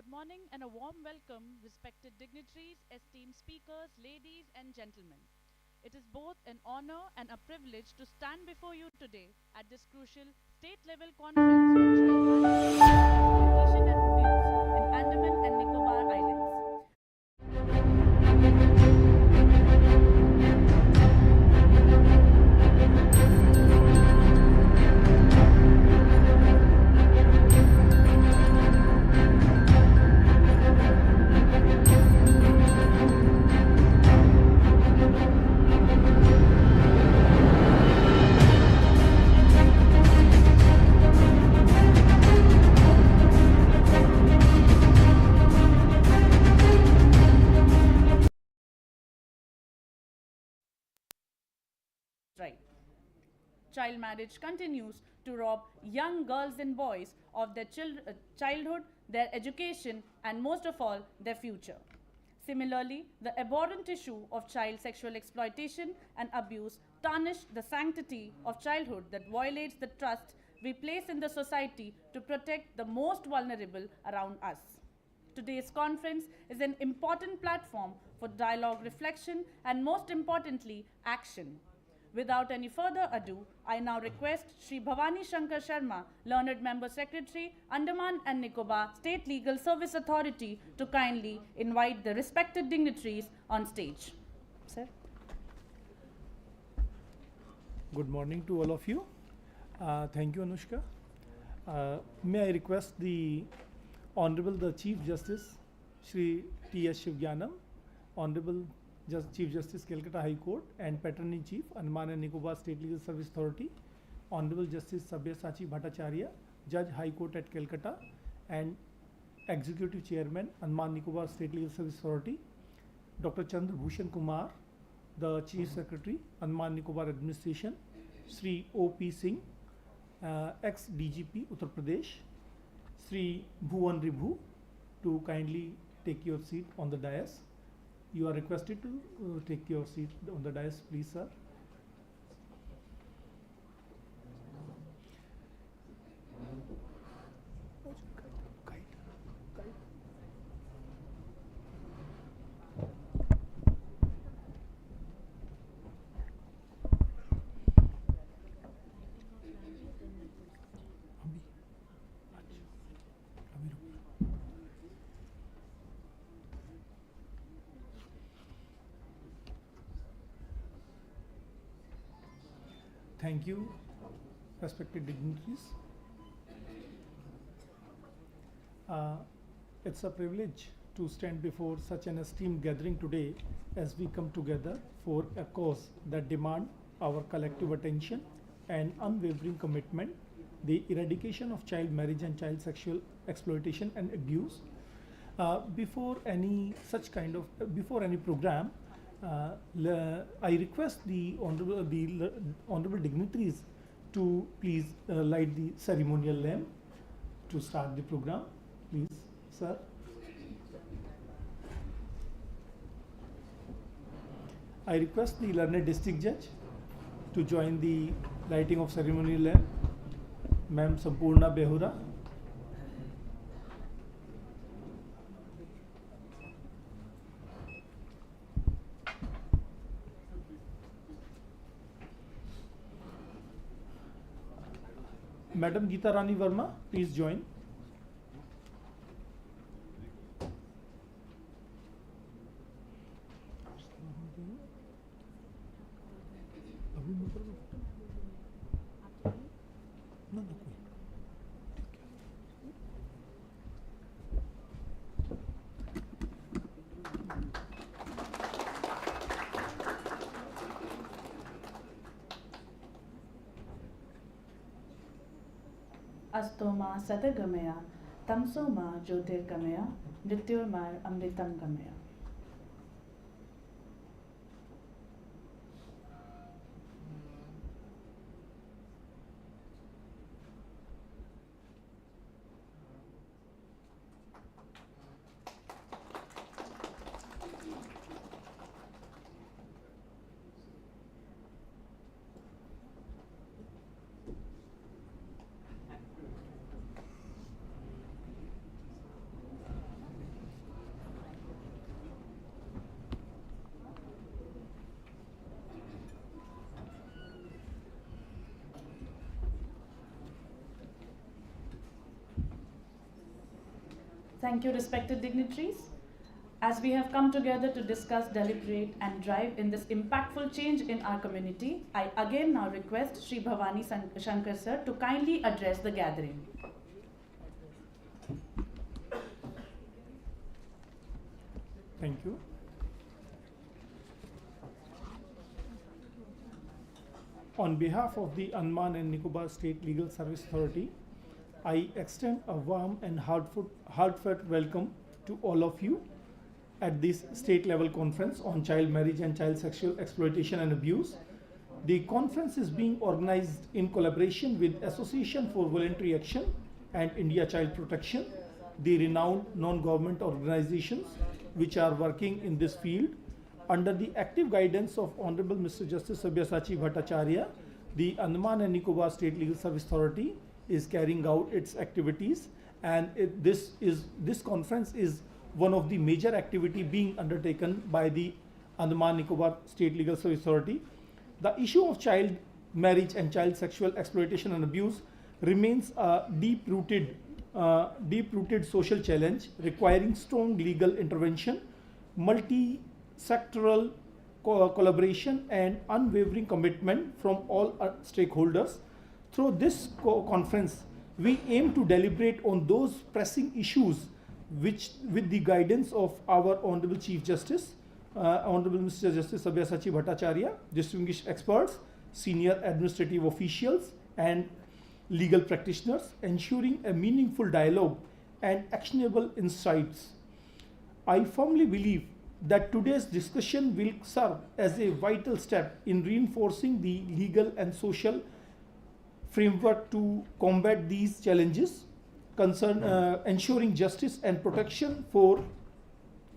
Good morning and a warm welcome, respected dignitaries, esteemed speakers, ladies and gentlemen. It is both an honor and a privilege to stand before you today at this crucial state-level conference on child exploitation and abuse in Andaman and Nicobar Islands. Right. Child marriage continues to rob young girls and boys of their childhood, their education, and most of all, their future. Similarly, the abhorrent issue of child sexual exploitation and abuse tarnish the sanctity of childhood that violates the trust we place in the society to protect the most vulnerable around us. Today's conference is an important platform for dialogue, reflection, and most importantly, action. Without any further ado, I now request Sri Bhavani Shankar Sharma, Learned Member Secretary, Andaman and Nicobar State Legal Service Authority, to kindly invite the respected dignitaries on stage. Sir. Good morning to all of you. Thank you, Anushka. May I request the Honorable the Chief Justice, Sri T.S. Shivgyanam, Honorable Chief Justice, Calcutta High Court, and Patron-in-Chief, Andaman and Nicobar State Legal Service Authority, Honorable Justice Sabyasachi Bhattacharya, Judge High Court at Calcutta, and Executive Chairman, Andaman Nicobar State Legal Service Authority, Dr. Chandra Bhushan Kumar, the Chief Secretary, Andaman Nicobar Administration, Sri O.P. Singh, ex-DGP, Uttar Pradesh, Sri Bhuvan Ribhu, to kindly take your seat on the dais. You are requested to take your seat on the dais, please, sir. Thank you, respected dignitaries. It's a privilege to stand before such an esteemed gathering today as we come together for a cause that demands our collective attention and unwavering commitment, the eradication of child marriage and child sexual exploitation and abuse. Before any program, I request the honorable dignitaries to please light the ceremonial lamp to start the program. Please, sir. I request the learned district judge to join the lighting of ceremonial lamp, Ma'am Sampurna Behura. Madam Geeta Rani Verma, please join. Astoma Satagamaya, Tamsoma Jyotirgamaya, Mrityurmar Amritam Gamaya. Thank you, respected dignitaries. As we have come together to discuss, deliberate, and drive in this impactful change in our community, I again now request Sri Bhavani Shankar sir to kindly address the gathering. Thank you. On behalf of the Andaman and Nicobar State Legal Service Authority, I extend a warm and heartfelt welcome to all of you at this state level conference on child marriage and child sexual exploitation and abuse. The conference is being organized in collaboration with Association for Voluntary Action and India Child Protection, the renowned non-government organizations which are working in this field. Under the active guidance of Honorable Mr. Justice Sabyasachi Bhattacharya, the Andaman and Nicobar State Legal Service Authority is carrying out its activities, and this conference is one of the major activity being undertaken by the Andaman Nicobar State Legal Service Authority. The issue of child marriage and child sexual exploitation and abuse remains a deep-rooted social challenge requiring strong legal intervention, multi-sectoral collaboration, and unwavering commitment from all stakeholders. Through this conference, we aim to deliberate on those pressing issues which, with the guidance of our Honorable Chief Justice, Honorable Mr. Justice Sabyasachi Bhattacharya, distinguished experts, senior administrative officials, and legal practitioners, ensuring a meaningful dialogue and actionable insights. I firmly believe that today's discussion will serve as a vital step in reinforcing the legal and social framework to combat these challenges, ensuring justice and protection for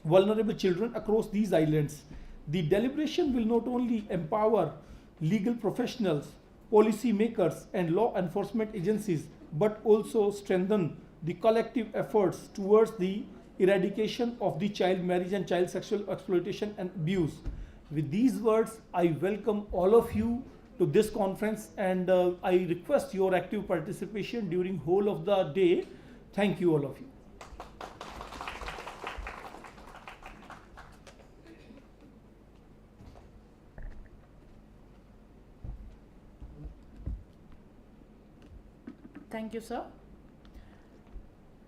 vulnerable children across these islands. The deliberation will not only empower legal professionals, policymakers, and law enforcement agencies, but also strengthen the collective efforts towards the eradication of the child marriage and child sexual exploitation and abuse. With these words, I welcome all of you to this conference, and I request your active participation during whole of the day. Thank you, all of you. Thank you, sir.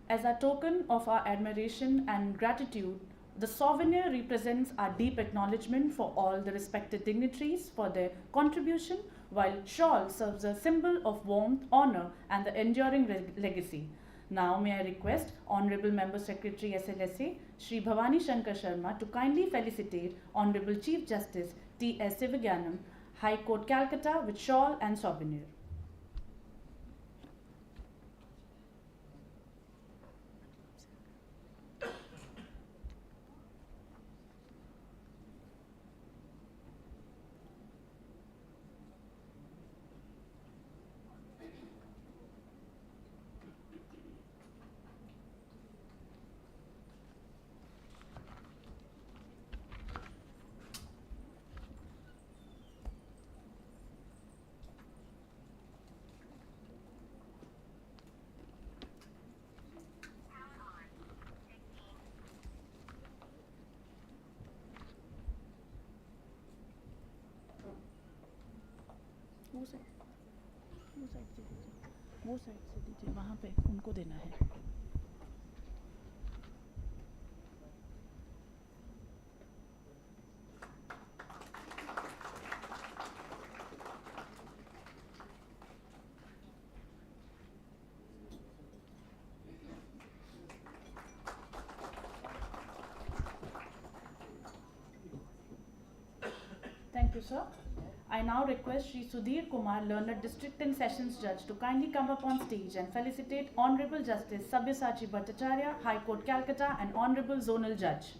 As a token of our admiration and gratitude, the souvenir represents our deep acknowledgement for all the respected dignitaries for their contribution, while shawl serves a symbol of warmth, honor, and the enduring legacy. Now may I request Honorable Member Secretary SLSA, Sri Bhavani Shankar Sharma, to kindly felicitate Honorable Chief Justice T.S. Sri Vijayapuram, High Court Calcutta, with shawl and souvenir. वो side से दीजिए, वहाँ पे उनको देना है. Thank you, sir. I now request Sri Sudhir Kumar, Learned District and Sessions Judge, to kindly come up on stage and felicitate Honorable Justice Sabyasachi Bhattacharya, High Court Calcutta, and Honorable Zonal Judge.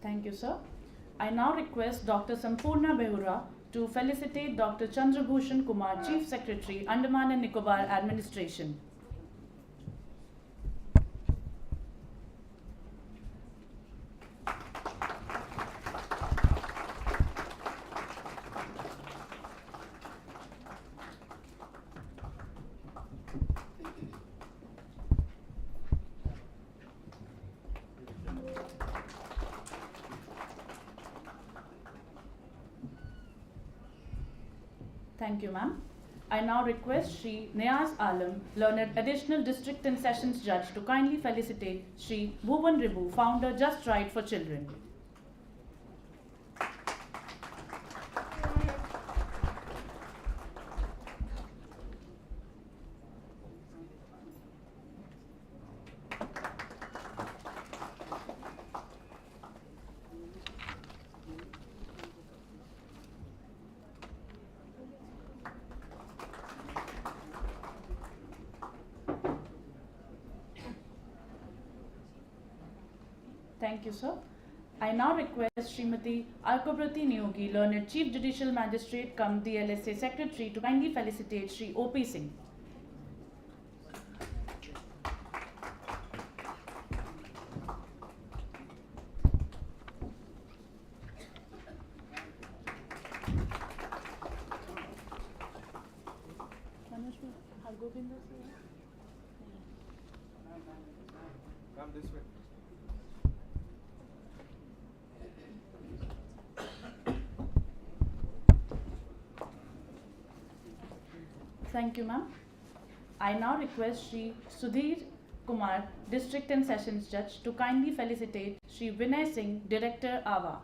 Thank you, sir. I now request Dr. Sampurna Behura to felicitate Dr. Chandrabhushan Kumar, Chief Secretary, Andaman and Nicobar Administration. Thank you, ma'am. I now request Shri Niaz Alam, Learned Additional District and Sessions Judge, to kindly felicitate Shri Bhuvan Ribu, Founder, Just Right for Children. Thank you, sir. I now request Srimati Arkobrati Niyogi, Learned Chief Judicial Magistrate, cum DLSA Secretary, to kindly felicitate Shri O.P. Singh. Come this way. Thank you, ma'am. I now request Shri Sudhir Kumar, District and Sessions Judge, to kindly felicitate Shri Vinay Singh, Director, AVA.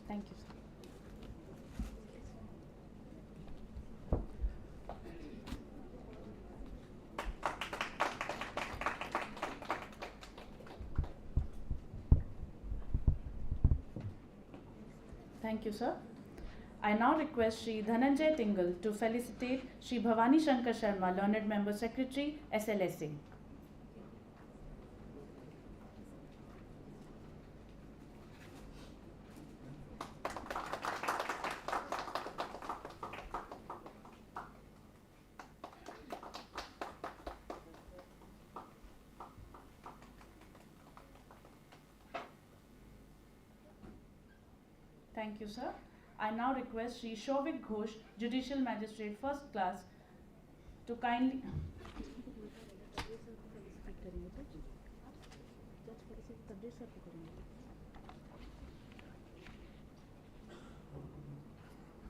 Thank you, sir. Thank you, sir. I now request Shri Dhananjay Tingal to felicitate Shri Bhavani Shankar Sharma, Learned Member Secretary, SLSA. Thank you, sir. I now request Shri Shovik Ghosh, Judicial Magistrate, First Class, to kindly...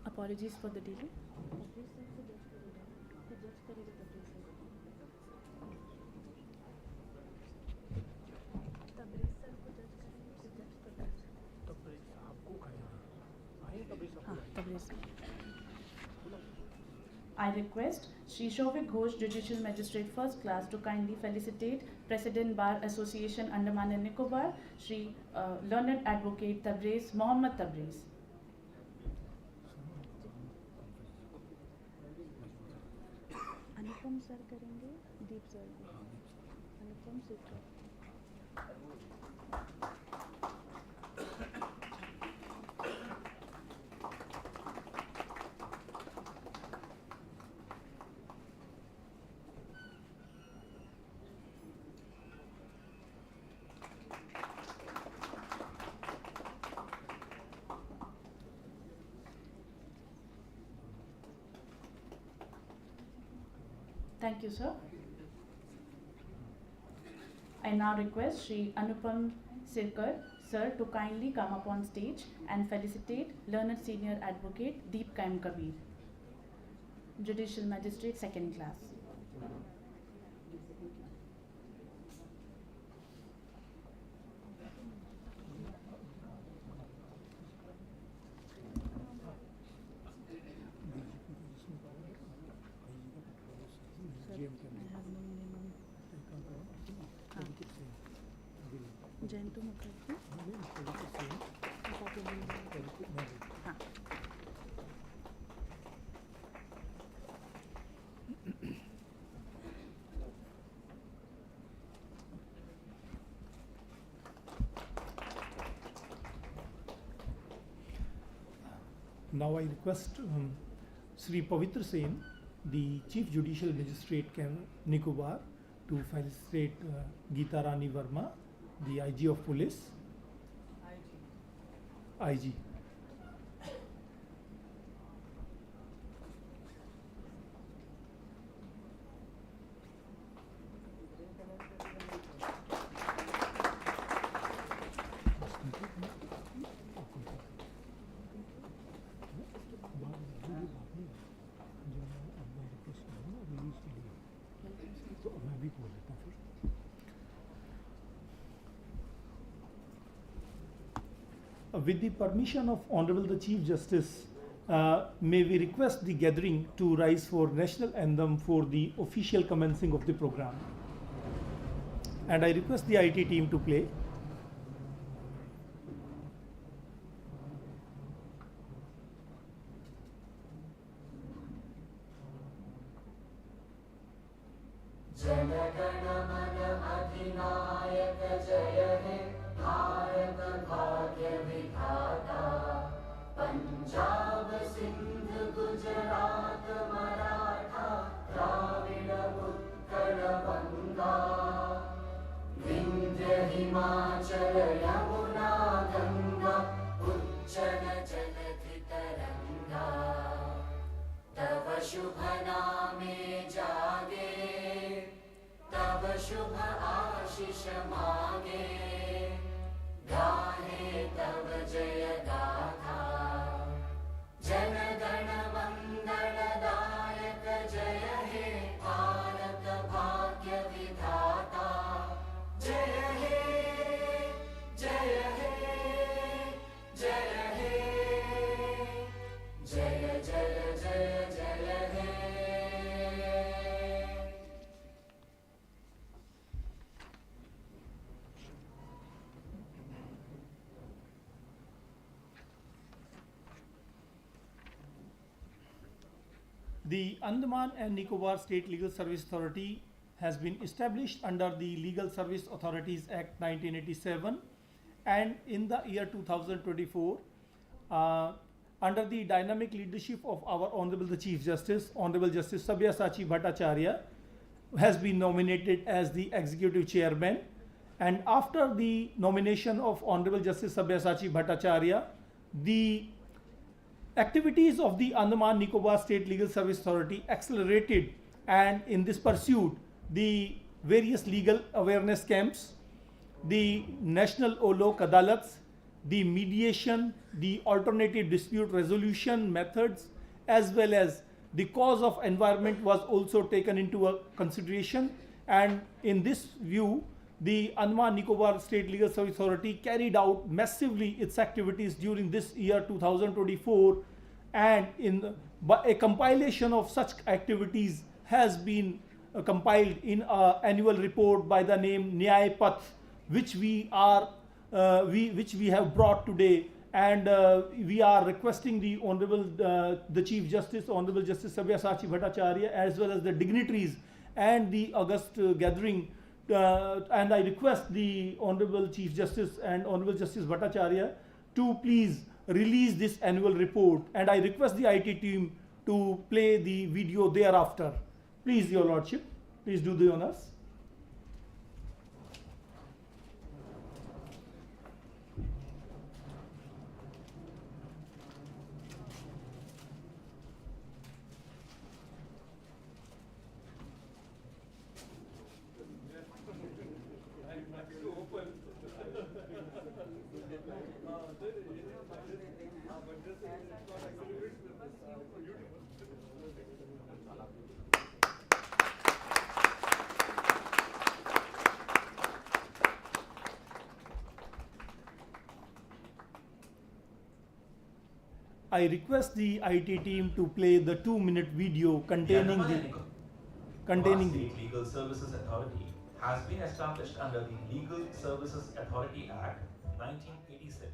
Apologies for the delay. I request Shri Shovik Ghosh, Judicial Magistrate First Class, to kindly felicitate President Bar Association Andaman and Nicobar, Shri Learned Advocate Tabriz, Mohammad Tabriz. Anupam sir करेंगे, Deep sir Anupam sir. Thank you, sir. I now request Shri Anupam Sirkar, sir, to kindly come up on stage and felicitate Learned Senior Advocate Deep Kaim Kabir, Judicial Magistrate, Second Class. Jayantu Mukherjee copy मिल जाएगी। हाँ Now I request Sri Pavitra Sen, the Chief Judicial Magistrate Nicobar, to felicitate Geeta Rani Verma, the IG of Police. IG. With the permission of Honorable the Chief Justice, may we request the gathering to rise for national anthem for the official commencing of the program. And I request the IT team to play. The Andaman and Nicobar State Legal Service Authority has been established under the Legal Service Authorities Act 1987, and in the year 2024, under the dynamic leadership of our Honorable the Chief Justice, Honorable Justice Sabyasachi Bhattacharya, has been nominated as the Executive Chairman. And after the nomination of Honorable Justice Sabyasachi Bhattacharya, the activities of the Andaman Nicobar State Legal Service Authority accelerated, and in this pursuit, the various legal awareness camps, the National Olok Adalats, the mediation, the alternative dispute resolution methods, as well as the cause of environment was also taken into consideration. And in this view, the Andaman Nicobar State Legal Service Authority carried out massively its activities during this year 2024, and a compilation of such activities has been compiled in an annual report by the name Nyay Path, which we have brought today, and we are requesting the Honorable the Chief Justice, Honorable Justice Sabyasachi Bhattacharya, as well as the dignitaries and the august gathering, and I request the Honorable Chief Justice and Honorable Justice Bhattacharya to please release this annual report, and I request the IT team to play the video thereafter. Please, Your Lordship, please do the honors. I request the IT team to play the 2-minute video containing the State Legal Services Authority has been established under the Legal Services Authority Act 1987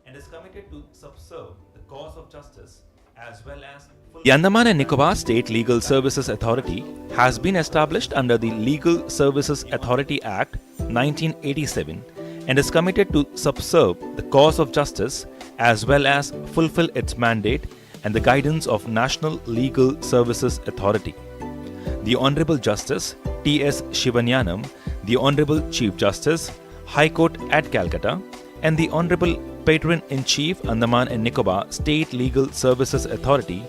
and is committed to subserve the cause of justice as well as the Andaman and Nicobar State Legal Services Authority has been established under the Legal Services Authority Act 1987 and is committed to subserve the cause of justice as well as fulfill its mandate and the guidance of National Legal Services Authority. The Honorable Justice T.S. Shivanyanam, the Honorable Chief Justice, High Court at Calcutta, and the Honorable Patron-in-Chief Andaman and Nicobar State Legal Services Authority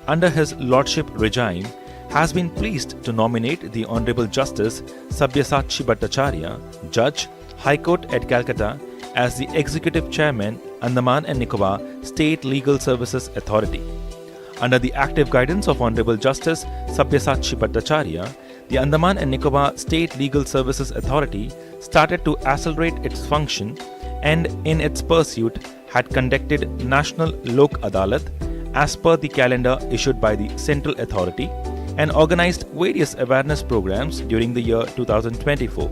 under His Lordship regime has been pleased to nominate the Honorable Justice Sabyasachi Bhattacharya, Judge, High Court at Calcutta, as the Executive Chairman, Andaman and Nicobar State Legal Services Authority. Under the active guidance of Honorable Justice Sabyasachi Bhattacharya, the Andaman and Nicobar State Legal Services Authority started to accelerate its function and in its pursuit had conducted National Lok Adalat as per the calendar issued by the Central Authority and organized various awareness programs during the year 2024.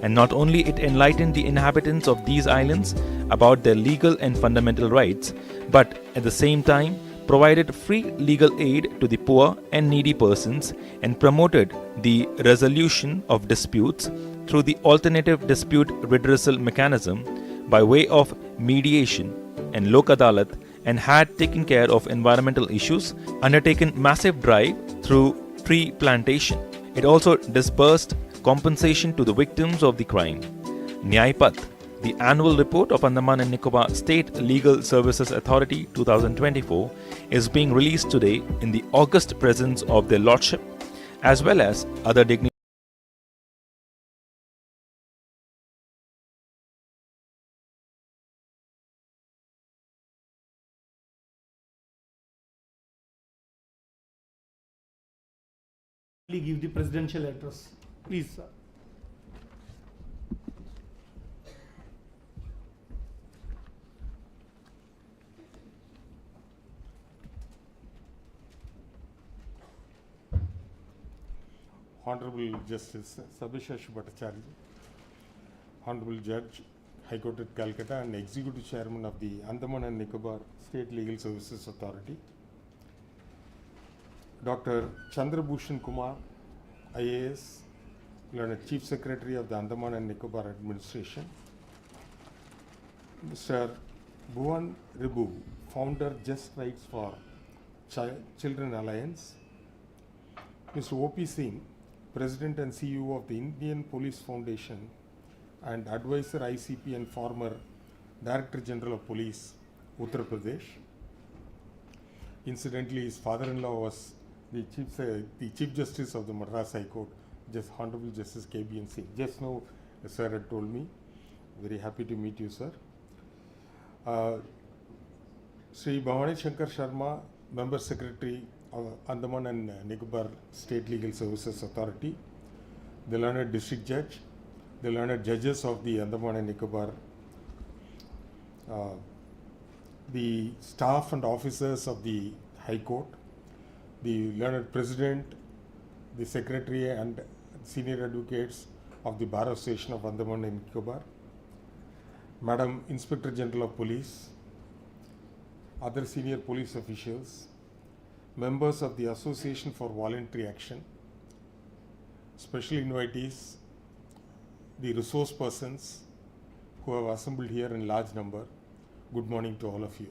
And not only it enlightened the inhabitants of these islands about their legal and fundamental rights, but at the same time provided free legal aid to the poor and needy persons and promoted the resolution of disputes through the alternative dispute redressal mechanism by way of mediation and Lok Adalat and had taken care of environmental issues, undertaken massive drive through tree plantation. It also disbursed compensation to the victims of the crime. Nyaipat, the annual report of Andaman and Nicobar State Legal Services Authority 2024 is being released today in the august presence of their Lordship as well as other dignitaries. Give the presidential address. Please, sir. Honorable Justice Sabyasachi Bhattacharya, Honorable Judge, High Court at Calcutta and Executive Chairman of the Andaman and Nicobar State Legal Services Authority, Dr. Chandrabhushan Kumar, IAS, Learned Chief Secretary of the Andaman and Nicobar Administration, Mr. Bhuvan Ribu, Founder Just Rights for Children Alliance, Mr. O.P. Singh, President and CEO of the Indian Police Foundation and Advisor ICP and former Director General of Police, Uttar Pradesh. Incidentally, his father-in-law was the Chief Justice of the Madras High Court, Honorable Justice K.B.N. Singh. Just now, sir had told me. Very happy to meet you, sir. Sri Bhavani Shankar Sharma, Member Secretary of Andaman and Nicobar State Legal Services Authority, the learned District Judge, the learned judges of the Andaman and Nicobar, the staff and officers of the High Court, the learned President, the Secretary and Senior Advocates of the Bar Association of Andaman and Nicobar, Madam Inspector General of Police, other senior police officials, members of the Association for Voluntary Action, special invitees, the resource persons who have assembled here in large number, good morning to all of you.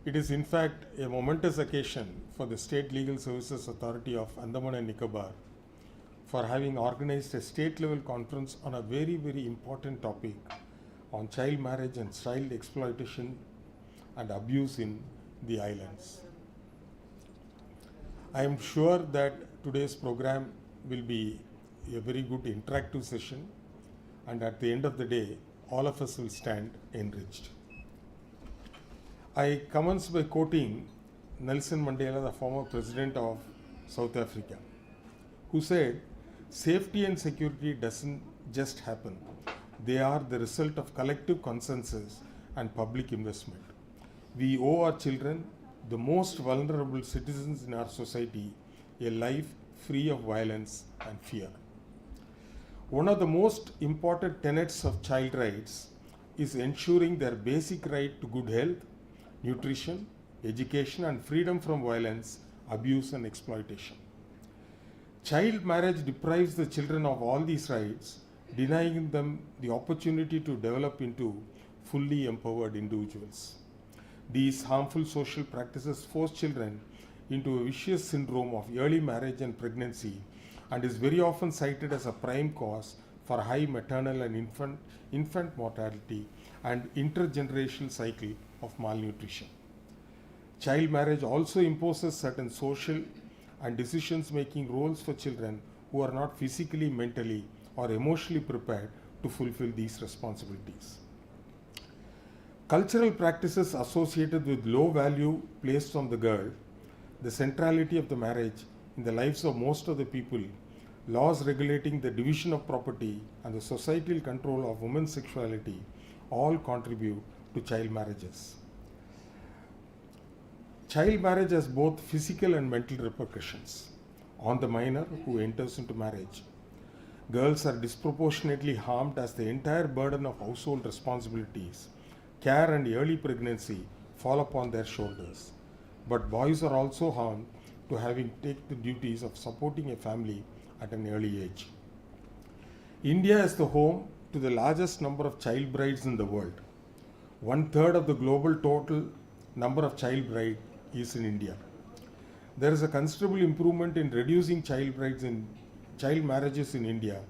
It is in fact a momentous occasion for the State Legal Services Authority of Andaman and Nicobar for having organized a state-level conference on a very, very important topic on child marriage and child exploitation and abuse in the islands. I am sure that today's program will be a very good interactive session, and at the end of the day, all of us will stand enriched. I commence by quoting Nelson Mandela, the former president of South Africa, who said, "Safety and security doesn't just happen. They are the result of collective consensus and public investment. We owe our children, the most vulnerable citizens in our society, a life free of violence and fear." One of the most important tenets of child rights is ensuring their basic right to good health, nutrition, education, and freedom from violence, abuse, and exploitation. Child marriage deprives the children of all these rights, denying them the opportunity to develop into fully empowered individuals. These harmful social practices force children into a vicious syndrome of early marriage and pregnancy, and is very often cited as a prime cause for high maternal and infant mortality and intergenerational cycle of malnutrition. Child marriage also imposes certain social and decisions-making roles for children who are not physically, mentally, or emotionally prepared to fulfill these responsibilities. Cultural practices associated with low value placed on the girl, the centrality of the marriage in the lives of most of the people, laws regulating the division of property, and the societal control of women's sexuality all contribute to child marriages. Child marriage has both physical and mental repercussions on the minor who enters into marriage. Girls are disproportionately harmed as the entire burden of household responsibilities, care, and early pregnancy fall upon their shoulders. But boys are also harmed to having take the duties of supporting a family at an early age. India is the home to the largest number of child brides in the world. 1/3 of the global total number of child brides is in India. There is a considerable improvement in reducing child marriages in India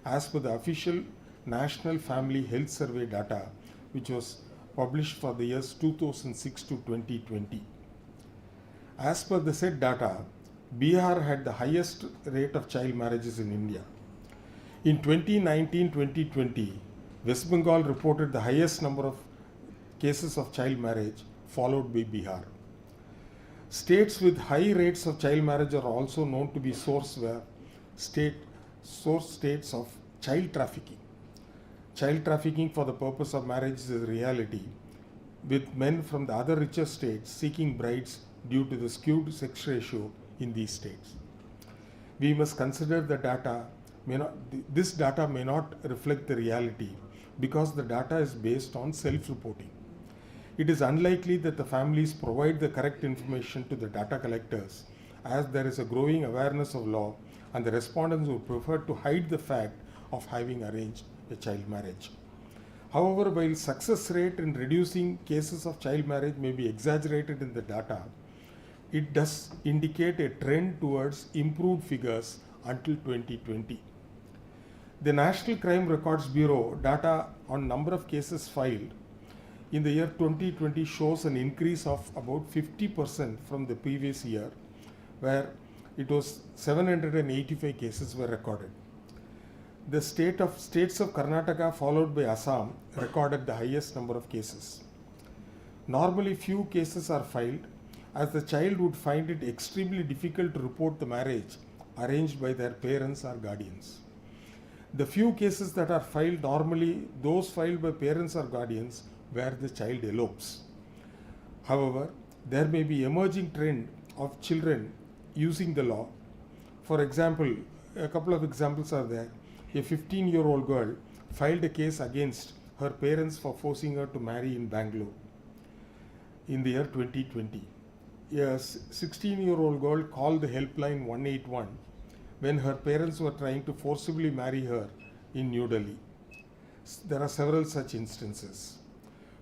as per the official National Family Health Survey data, which was published for the years 2006 to 2020. As per the said data, Bihar had the highest rate of child marriages in India. In 2019-2020, West Bengal reported the highest number of cases of child marriage, followed by Bihar. States with high rates of child marriage are also known to be source states of child trafficking. Child trafficking for the purpose of marriage is a reality, with men from the other richer states seeking brides due to the skewed sex ratio in these states. We must consider this data may not reflect the reality because the data is based on self-reporting. It is unlikely that the families provide the correct information to the data collectors, as there is a growing awareness of law and the respondents would prefer to hide the fact of having arranged a child marriage. However, while success rate in reducing cases of child marriage may be exaggerated in the data, it does indicate a trend towards improved figures until 2020. The National Crime Records Bureau data on number of cases filed in the year 2020 shows an increase of about 50% from the previous year, where it was 785 cases were recorded. The states of Karnataka followed by Assam recorded the highest number of cases. Normally few cases are filed as the child would find it extremely difficult to report the marriage arranged by their parents or guardians. The few cases that are filed, normally those filed by parents or guardians, where the child elopes. However, there may be emerging trend of children using the law. For example, a couple of examples are there. A 15-year-old girl filed a case against her parents for forcing her to marry in Bangalore in the year 2020. A 16-year-old girl called the helpline 181 when her parents were trying to forcibly marry her in New Delhi. There are several such instances.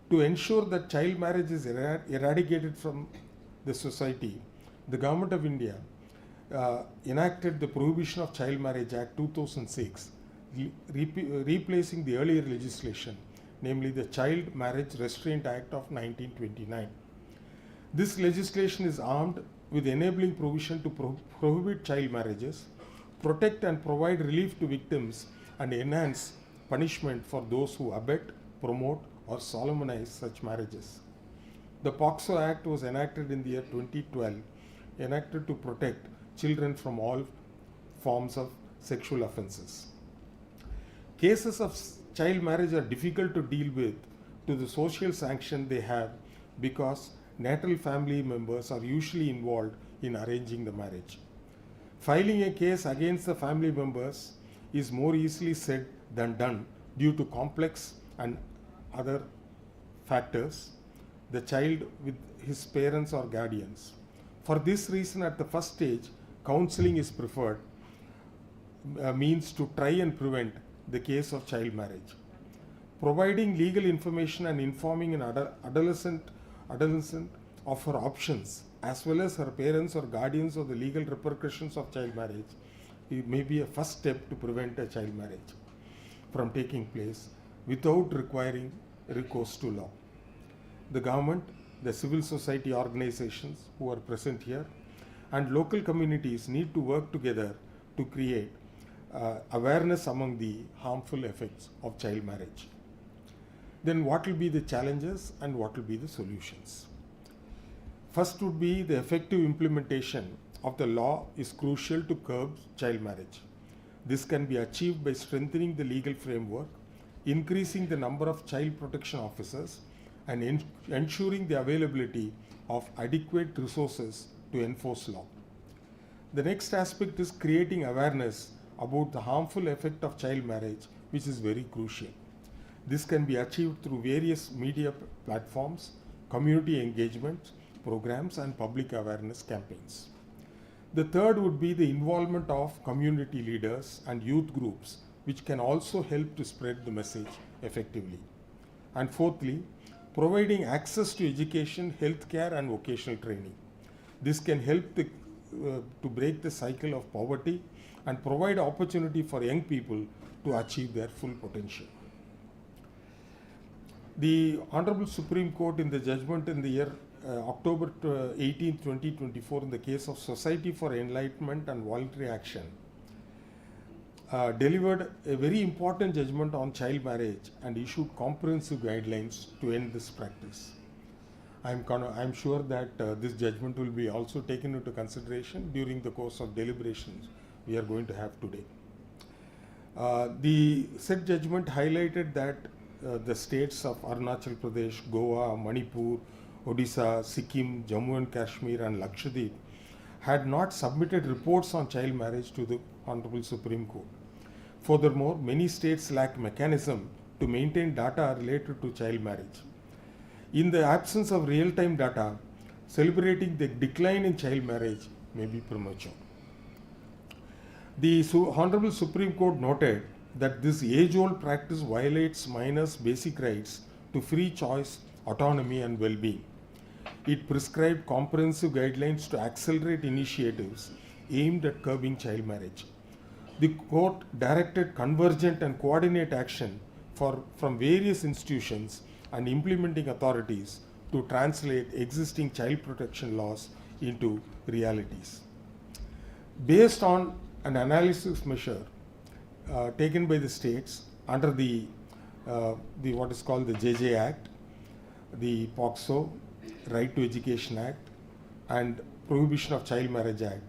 To ensure that child marriage is eradicated from the society, the Government of India enacted the Prohibition of Child Marriage Act 2006, replacing the earlier legislation, namely the Child Marriage Restraint Act of 1929. This legislation is armed with enabling provision to prohibit child marriages, protect and provide relief to victims, and enhance punishment for those who abet, promote, or solemnize such marriages. The POCSO Act was enacted in the year 2012, enacted to protect children from all forms of sexual offences. Cases of child marriage are difficult to deal with to the social sanction they have because natural family members are usually involved in arranging the marriage. Filing a case against the family members is more easily said than done due to complex and other factors, the child with his parents or guardians. For this reason, at the first stage, counseling is preferred, means to try and prevent the case of child marriage. Providing legal information and informing an adolescent of her options as well as her parents or guardians of the legal repercussions of child marriage, it may be a first step to prevent a child marriage from taking place without requiring recourse to law. The government, the civil society organizations who are present here, and local communities need to work together to create awareness among the harmful effects of child marriage. Then what will be the challenges and what will be the solutions? First would be the effective implementation of the law is crucial to curb child marriage. This can be achieved by strengthening the legal framework, increasing the number of child protection officers, and ensuring the availability of adequate resources to enforce law. The next aspect is creating awareness about the harmful effect of child marriage, which is very crucial. This can be achieved through various media platforms, community engagement programs, and public awareness campaigns. The third would be the involvement of community leaders and youth groups, which can also help to spread the message effectively. And fourthly, providing access to education, healthcare, and vocational training. This can help to break the cycle of poverty and provide opportunity for young people to achieve their full potential. The Honorable Supreme Court, in the judgment in the year October 18, 2024, in the case of Society for Enlightenment and Voluntary Action, delivered a very important judgment on child marriage and issued comprehensive guidelines to end this practice. I'm sure that this judgment will be also taken into consideration during the course of deliberations we are going to have today. The said judgment highlighted that the states of Arunachal Pradesh, Goa, Manipur, Odisha, Sikkim, Jammu and Kashmir, and Lakshadweep had not submitted reports on child marriage to the Honorable Supreme Court. Furthermore, many states lack mechanism to maintain data related to child marriage. In the absence of real-time data, celebrating the decline in child marriage may be premature. The Honorable Supreme Court noted that this age-old practice violates minors' basic rights to free choice, autonomy, and well-being. It prescribed comprehensive guidelines to accelerate initiatives aimed at curbing child marriage. The court directed convergent and coordinate action from various institutions and implementing authorities to translate existing child protection laws into realities. Based on an analysis measure taken by the states under the what is called the JJ Act, the POCSO, Right to Education Act, and Prohibition of Child Marriage Act,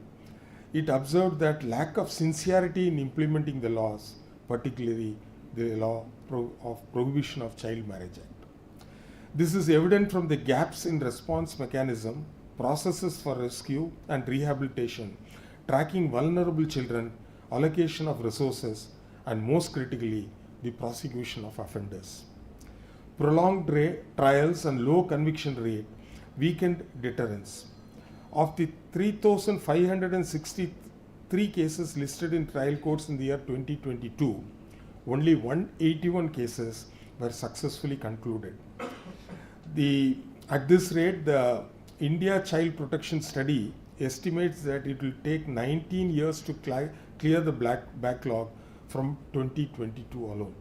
it observed that lack of sincerity in implementing the laws, particularly the law of Prohibition of Child Marriage Act. This is evident from the gaps in response mechanism, processes for rescue and rehabilitation, tracking vulnerable children, allocation of resources, and most critically, the prosecution of offenders. Prolonged trials and low conviction rate weakened deterrence. Of the 3,563 cases listed in trial courts in the year 2022, only 181 cases were successfully concluded. At this rate, the India Child Protection Study estimates that it will take 19 years to clear the backlog from 2022 alone.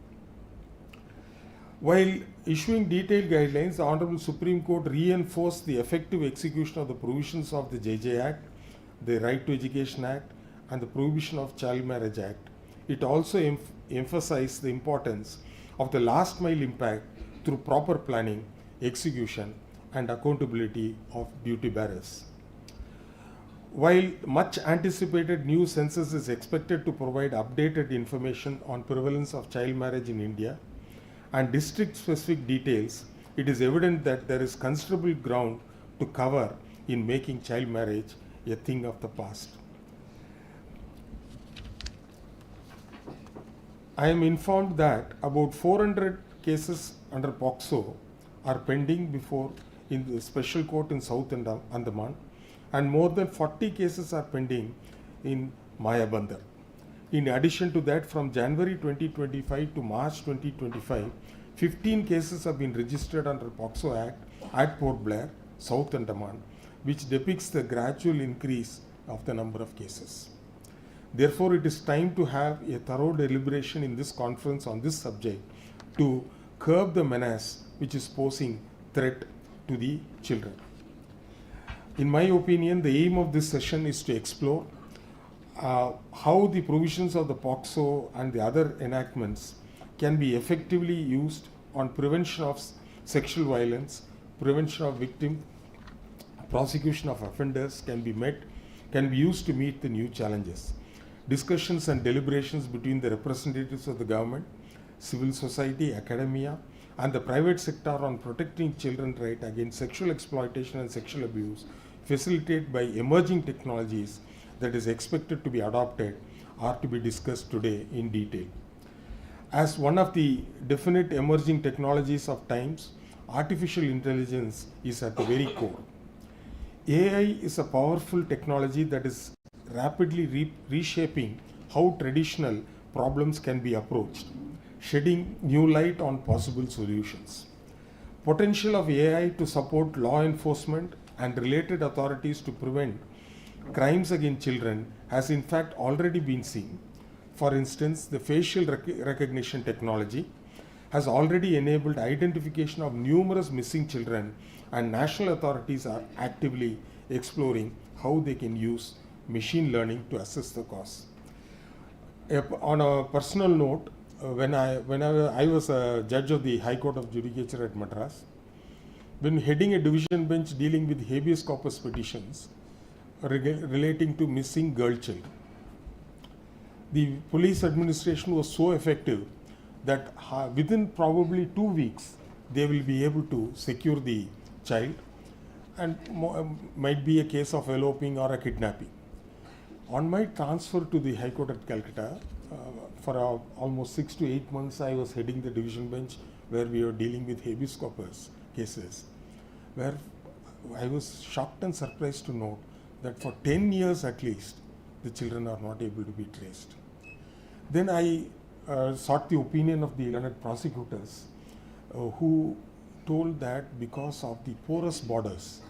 While issuing detailed guidelines, the Honorable Supreme Court reinforced the effective execution of the provisions of the JJ Act, the Right to Education Act, and the Prohibition of Child Marriage Act. It also emphasized the importance of the last mile impact through proper planning, execution, and accountability of duty bearers. While much anticipated new census is expected to provide updated information on prevalence of child marriage in India and district-specific details, it is evident that there is considerable ground to cover in making child marriage a thing of the past. I am informed that about 400 cases under POCSO are pending before in the special court in South Andaman, and more than 40 cases are pending in Mayabandar. In addition to that, from January 2025 to March 2025, 15 cases have been registered under POCSO Act at Port Blair, South Andaman, which depicts the gradual increase of the number of cases. Therefore, it is time to have a thorough deliberation in this conference on this subject to curb the menace which is posing threat to the children. In my opinion, the aim of this session is to explore how the provisions of the POCSO and the other enactments can be effectively used on prevention of sexual violence, prevention of victims, prosecution of offenders can be used to meet the new challenges. Discussions and deliberations between the representatives of the government, civil society, academia, and the private sector on protecting children's rights against sexual exploitation and sexual abuse, facilitated by emerging technologies that is expected to be adopted, are to be discussed today in detail. As one of the definite emerging technologies of times, artificial intelligence is at the very core. AI is a powerful technology that is rapidly reshaping how traditional problems can be approached, shedding new light on possible solutions. Potential of AI to support law enforcement and related authorities to prevent crimes against children has in fact already been seen. For instance, the facial recognition technology has already enabled identification of numerous missing children, and national authorities are actively exploring how they can use machine learning to assess the cause. On a personal note, when I was a judge of the High Court of Judicature at Madras, when heading a division bench dealing with habeas corpus petitions relating to missing girl children, the police administration was so effective that within probably 2 weeks they will be able to secure the child, and might be a case of eloping or a kidnapping. On my transfer to the High Court at Calcutta, for almost 6 to 8 months I was heading the division bench where we were dealing with habeas corpus cases, where I was shocked and surprised to note that for 10 years at least the children are not able to be traced. Then I sought the opinion of the learned prosecutors who told that because of the porous borders,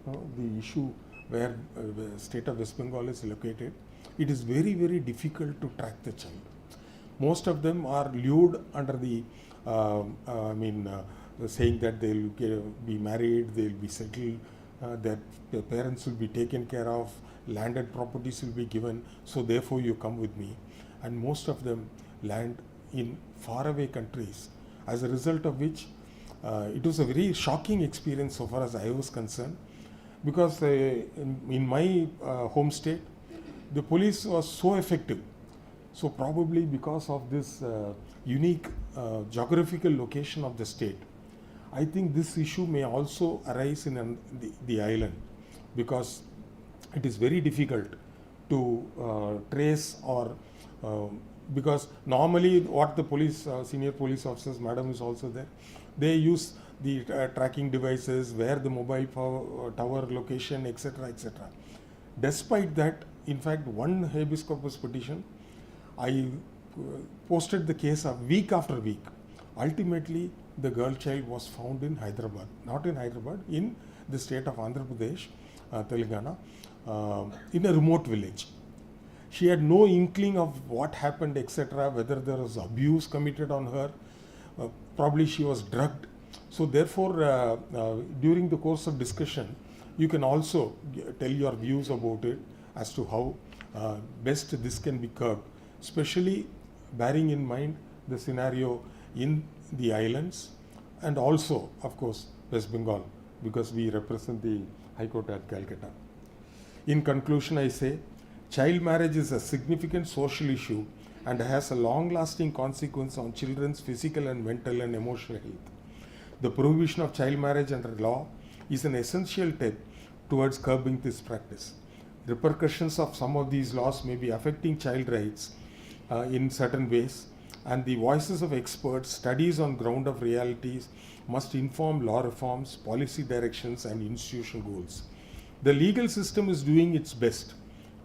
the issue where the state of West Bengal is located, it is very, very difficult to track the child. Most of them are lured under the, saying that they will be married, they will be settled, that their parents will be taken care of, landed properties will be given, so therefore you come with me. And most of them land in faraway countries, as a result of which it was a very shocking experience so far as I was concerned, because in my home state, the police was so effective. So probably because of this unique geographical location of the state, I think this issue may also arise in the island, because it is very difficult to trace, or because normally what the police, senior police officers, madam is also there, they use the tracking devices, where the mobile tower location, etc., etc. Despite that, in fact, one habeas corpus petition, I posted the case a week after week. Ultimately, the girl child was found in Hyderabad, not in Hyderabad, in the state of Andhra Pradesh, Telangana, in a remote village. She had no inkling of what happened, etc., whether there was abuse committed on her, probably she was drugged. So therefore, during the course of discussion, you can also tell your views about it as to how best this can be curbed, especially bearing in mind the scenario in the islands and also, of course, West Bengal, because we represent the High Court at Calcutta. In conclusion, I say, child marriage is a significant social issue and has a long-lasting consequence on children's physical and mental and emotional health. The prohibition of child marriage under law is an essential step towards curbing this practice. Repercussions of some of these laws may be affecting child rights in certain ways, and the voices of experts, studies on ground of realities must inform law reforms, policy directions, and institutional goals. The legal system is doing its best,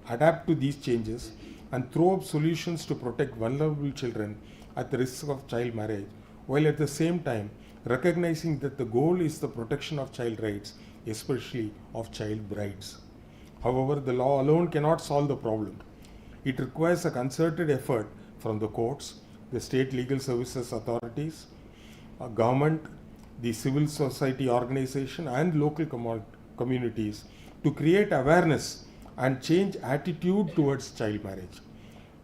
adapt to these changes, and throw up solutions to protect vulnerable children at the risk of child marriage, while at the same time recognizing that the goal is the protection of child rights, especially of child brides. However, the law alone cannot solve the problem. It requires a concerted effort from the courts, the state legal services authorities, government, the civil society organization, and local communities to create awareness and change attitude towards child marriage.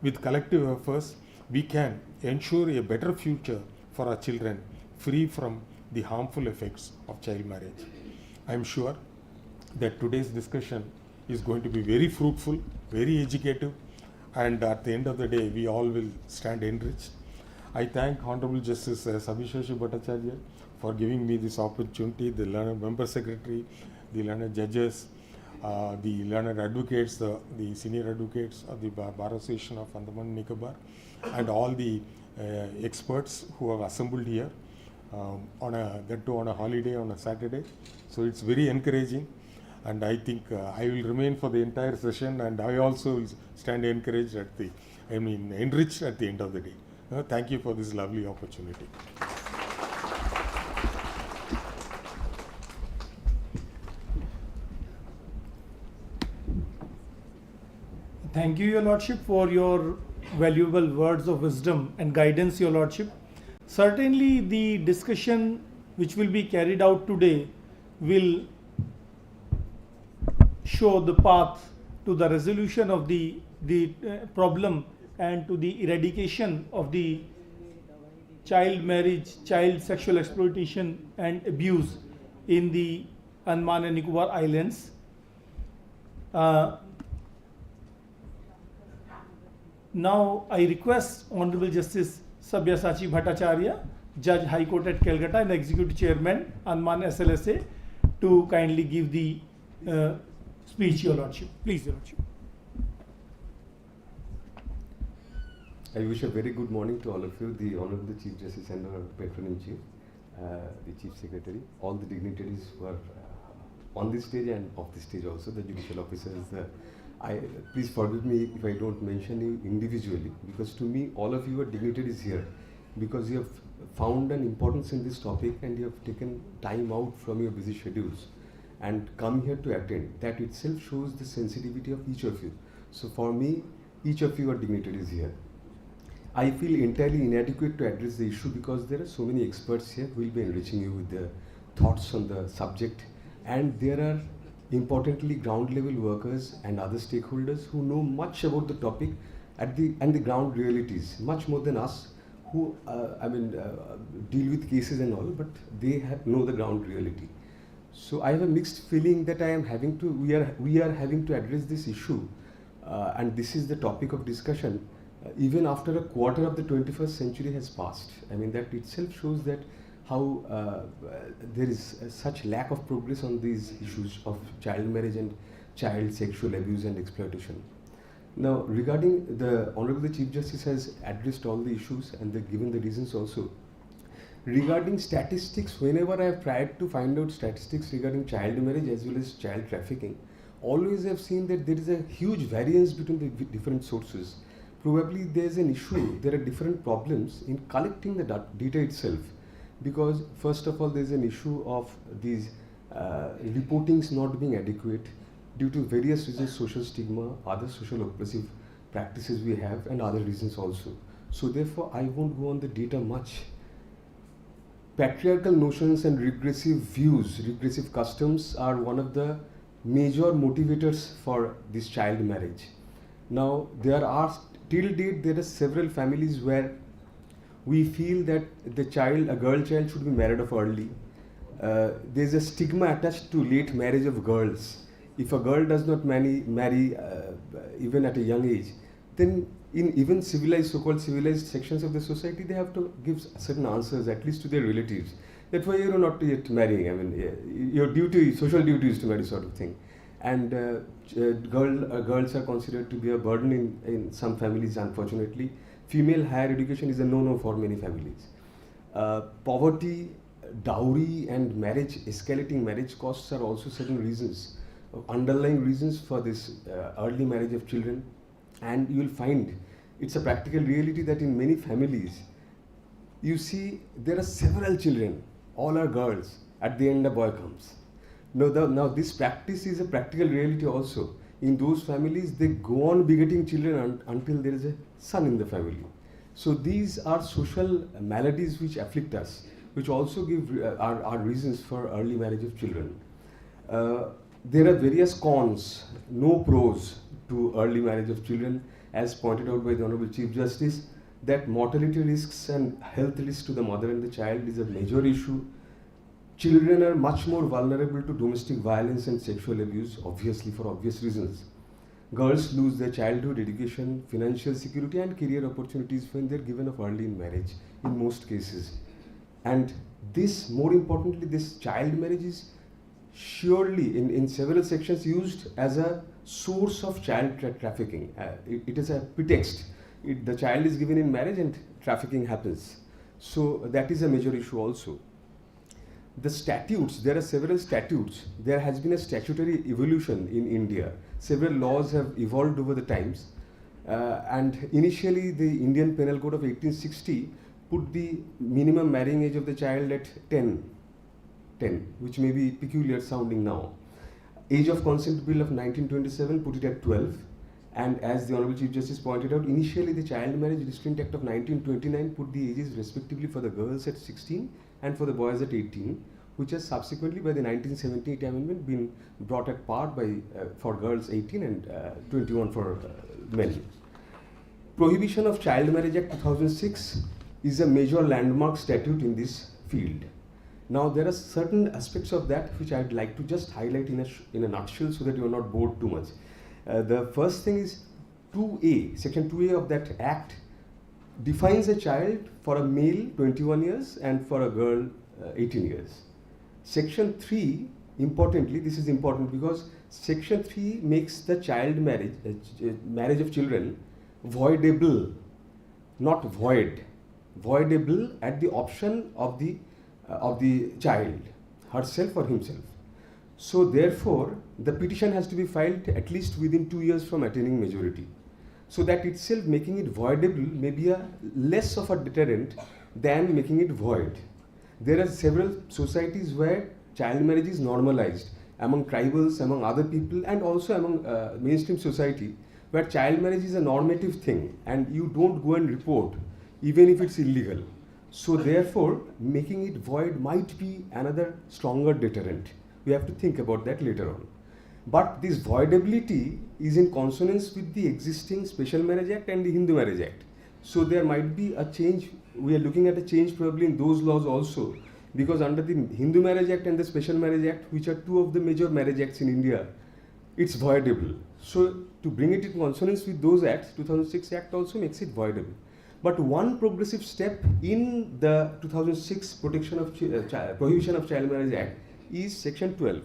With collective efforts, we can ensure a better future for our children, free from the harmful effects of child marriage. I am sure that today's discussion is going to be very fruitful, very educative, and at the end of the day, we all will stand enriched. I thank Honorable Justice Sabhishashi Bhattacharya for giving me this opportunity, the learned member secretary, the learned judges, the learned advocates, the senior advocates of the Bar Association of Andaman and Nicobar, and all the experts who have assembled here on a holiday on a Saturday. So it's very encouraging, and I think I will remain for the entire session, and I also will stand enriched at the end of the day. Thank you for this lovely opportunity. Thank you, Your Lordship, for your valuable words of wisdom and guidance, Your Lordship. Certainly, the discussion which will be carried out today will show the path to the resolution of the problem and to the eradication of the child marriage, child sexual exploitation and abuse in the Andaman and Nicobar Islands. Now I request Honorable Justice Sabyasachi Bhattacharya, Judge High Court at Calcutta and Executive Chairman, Andaman SLSA, to kindly give the speech, Your Lordship. Please, Your Lordship. I wish a very good morning to all of you, the Honorable Chief Justice and our Patron-in-Chief, the Chief Secretary, all the dignitaries who are on this stage and off the stage also, the judicial officers. Please forgive me if I don't mention you individually, because to me all of you are dignitaries here because you have found an importance in this topic and you have taken time out from your busy schedules and come here to attend. That itself shows the sensitivity of each of you. So for me, each of you are dignitaries here. I feel entirely inadequate to address the issue because there are so many experts here who will be enriching you with their thoughts on the subject, and there are importantly ground level workers and other stakeholders who know much about the topic and the ground realities, much more than us who deal with cases and all, but they know the ground reality. So I have a mixed feeling that we are having to address this issue, and this is the topic of discussion even after a quarter of the 21st century has passed. I mean, that itself shows that how there is such lack of progress on these issues of child marriage and child sexual abuse and exploitation. Now, regarding the Honorable Chief Justice has addressed all the issues and given the reasons also. Regarding statistics, whenever I have tried to find out statistics regarding child marriage as well as child trafficking, always I have seen that there is a huge variance between the different sources. Probably there is an issue, there are different problems in collecting the data itself. Because first of all, there is an issue of these reportings not being adequate due to various reasons, social stigma, other social oppressive practices we have, and other reasons also. So therefore, I won't go on the data much. Patriarchal notions and regressive views, regressive customs are one of the major motivators for this child marriage. Now, till date, there are several families where we feel that a girl child should be married off early. There's a stigma attached to late marriage of girls. If a girl does not marry even at a young age, then in even so-called civilized sections of the society, they have to give certain answers, at least to their relatives. That's why you're not yet marrying. I mean, your duty, social duty is to marry, sort of thing. And girls are considered to be a burden in some families, unfortunately. female higher education is a no-no for many families. Poverty, dowry and marriage, escalating marriage costs are also certain reasons, underlying reasons for this early marriage of children. And you will find it's a practical reality that in many families, you see there are several children, all are girls, at the end a boy comes. Now this practice is a practical reality also. In those families, they go on begetting children until there is a son in the family. So these are social maladies which afflict us, which also give are reasons for early marriage of children. There are various cons, no pros to early marriage of children, as pointed out by the Honorable Chief Justice, that mortality risks and health risks to the mother and the child is a major issue. Children are much more vulnerable to domestic violence and sexual abuse, obviously for obvious reasons. Girls lose their childhood education, financial security and career opportunities when they're given up early in marriage, in most cases. And this, more importantly, this child marriage is surely in several sections used as a source of child trafficking. It is a pretext. The child is given in marriage and trafficking happens. So that is a major issue also. The statutes, there are several statutes. There has been a statutory evolution in India. Several laws have evolved over the times. And initially, the Indian Penal Code of 1860 put the minimum marrying age of the child at 10, which may be peculiar sounding now. Age of Consent Bill of 1927 put it at 12. And as the Honorable Chief Justice pointed out, initially the Child Marriage Restraint Act of 1929 put the ages respectively for the girls at 16 and for the boys at 18, which has subsequently by the 1978 amendment been brought at par by for girls 18 and 21 for men. Prohibition of Child Marriage Act 2006 is a major landmark statute in this field. Now there are certain aspects of that which I'd like to just highlight in a nutshell so that you are not bored too much. The first thing is 2A, section 2A of that act defines a child for a male 21 years and for a girl 18 years. Section 3, importantly, this is important because section 3 makes the child marriage of children voidable, not void, voidable at the option of the child, herself or himself. So therefore, the petition has to be filed at least within 2 years from attaining majority. So that itself making it voidable may be a less of a deterrent than making it void. There are several societies where child marriage is normalized among tribals, among other people and also among mainstream society, where child marriage is a normative thing and you don't go and report even if it's illegal. So therefore, making it void might be another stronger deterrent. We have to think about that later on. But this voidability is in consonance with the existing Special Marriage Act and the Hindu Marriage Act. So there might be a change. We are looking at a change probably in those laws also, because under the Hindu Marriage Act and the Special Marriage Act, which are two of the major marriage acts in India, it's voidable. So to bring it in consonance with those acts, 2006 Act also makes it voidable. But one progressive step in the 2006 Prohibition of Child Marriage Act is section 12,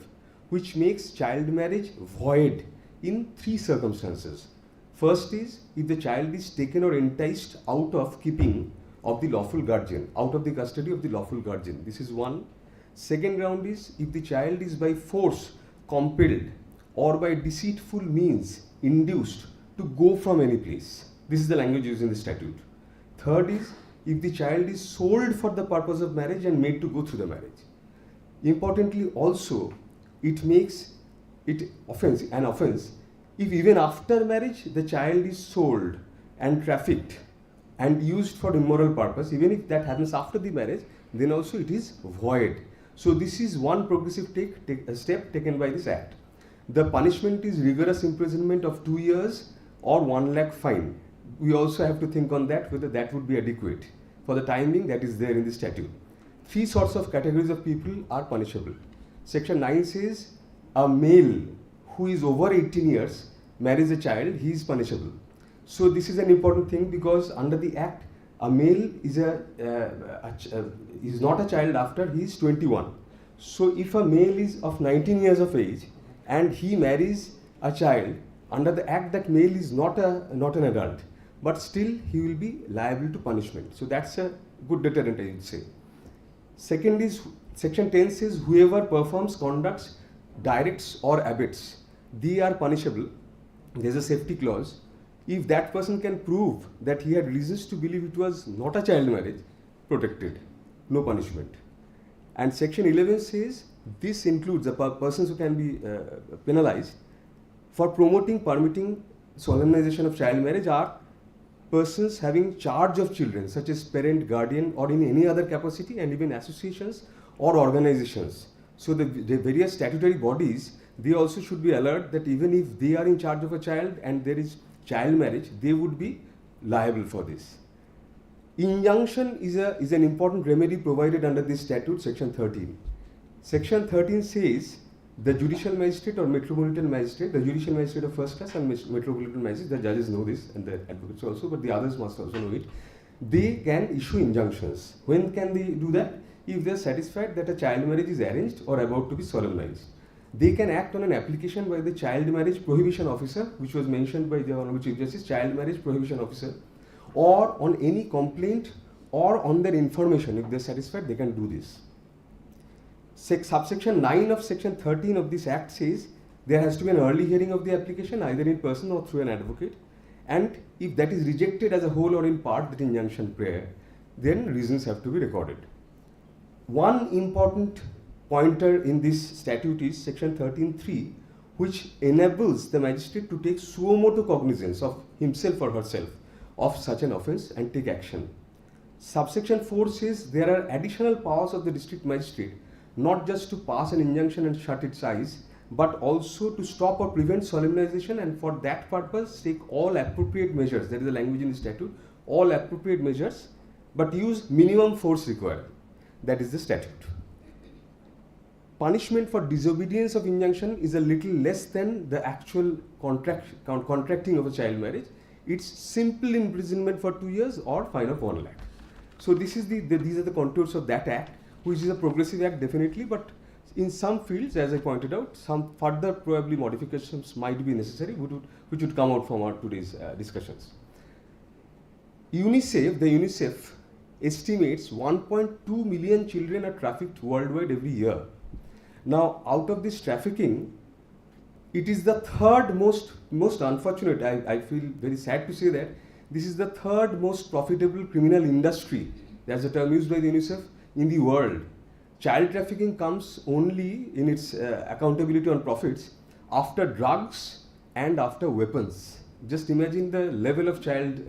which makes child marriage void in 3 circumstances. First is if the child is taken or enticed out of keeping of the lawful guardian, out of the custody of the lawful guardian. This is one. Second ground is if the child is by force, compelled or by deceitful means induced to go from any place. This is the language used in the statute. Third is if the child is sold for the purpose of marriage and made to go through the marriage. Importantly also, it makes it an offense if even after marriage the child is sold and trafficked and used for immoral purpose. Even if that happens after the marriage, then also it is void. So this is one progressive step taken by this act. The punishment is rigorous imprisonment of 2 years or 1 lakh fine. We also have to think on that, whether that would be adequate. For the time being, that is there in the statute. 3 sorts of categories of people are punishable. Section 9 says a male who is over 18 years marries a child, he is punishable. So this is an important thing because under the act, a male is not a child after he is 21. So if a male is of 19 years of age and he marries a child, under the act that male is not an adult. but still he will be liable to punishment. So that's a good deterrent, I would say. Second is, section 10 says whoever performs, conducts, directs or abets, they are punishable. There's a safety clause. If that person can prove that he had reasons to believe it was not a child marriage, protected, no punishment. And section 11 says this includes the persons who can be penalized for promoting, permitting solemnization of child marriage are persons having charge of children, such as parent, guardian, or in any other capacity, and even associations or organizations. So the various statutory bodies, they also should be alert that even if they are in charge of a child and there is child marriage, they would be liable for this. Injunction is an important remedy provided under this statute, section 13. Section 13 says the judicial magistrate or metropolitan magistrate, the judicial magistrate of first class and metropolitan magistrate, the judges know this and the advocates also, but the others must also know it. They can issue injunctions. When can they do that? If they are satisfied that a child marriage is arranged or about to be solemnized. They can act on an application by the child marriage prohibition officer, which was mentioned by the Honorable Chief Justice, child marriage prohibition officer, or on any complaint or on their information. If they are satisfied, they can do this. Subsection 9 of section 13 of this act says there has to be an early hearing of the application, either in person or through an advocate, and if that is rejected as a whole or in part, that injunction prayer, then reasons have to be recorded. One important pointer in this statute is section 13(3), which enables the magistrate to take suo motu cognizance of himself or herself of such an offence and take action. Subsection 4 says there are additional powers of the district magistrate, not just to pass an injunction and shut its eyes, but also to stop or prevent solemnization, and for that purpose take all appropriate measures. That is the language in the statute, all appropriate measures, but use minimum force required. That is the statute. Punishment for disobedience of injunction is a little less than the actual contracting of a child marriage. It's simple imprisonment for 2 years or fine of 1 lakh. So this is these are the contours of that act, which is a progressive act definitely, but in some fields, as I pointed out, some further probably modifications might be necessary, which would come out from our today's discussions. UNICEF estimates 1.2 million children are trafficked worldwide every year. Now, out of this trafficking, it is the third most unfortunate, I feel very sad to say that, this is the third most profitable criminal industry, that's a term used by the UNICEF, in the world. Child trafficking comes only in its accountability on profits after drugs and after weapons. Just imagine the level of child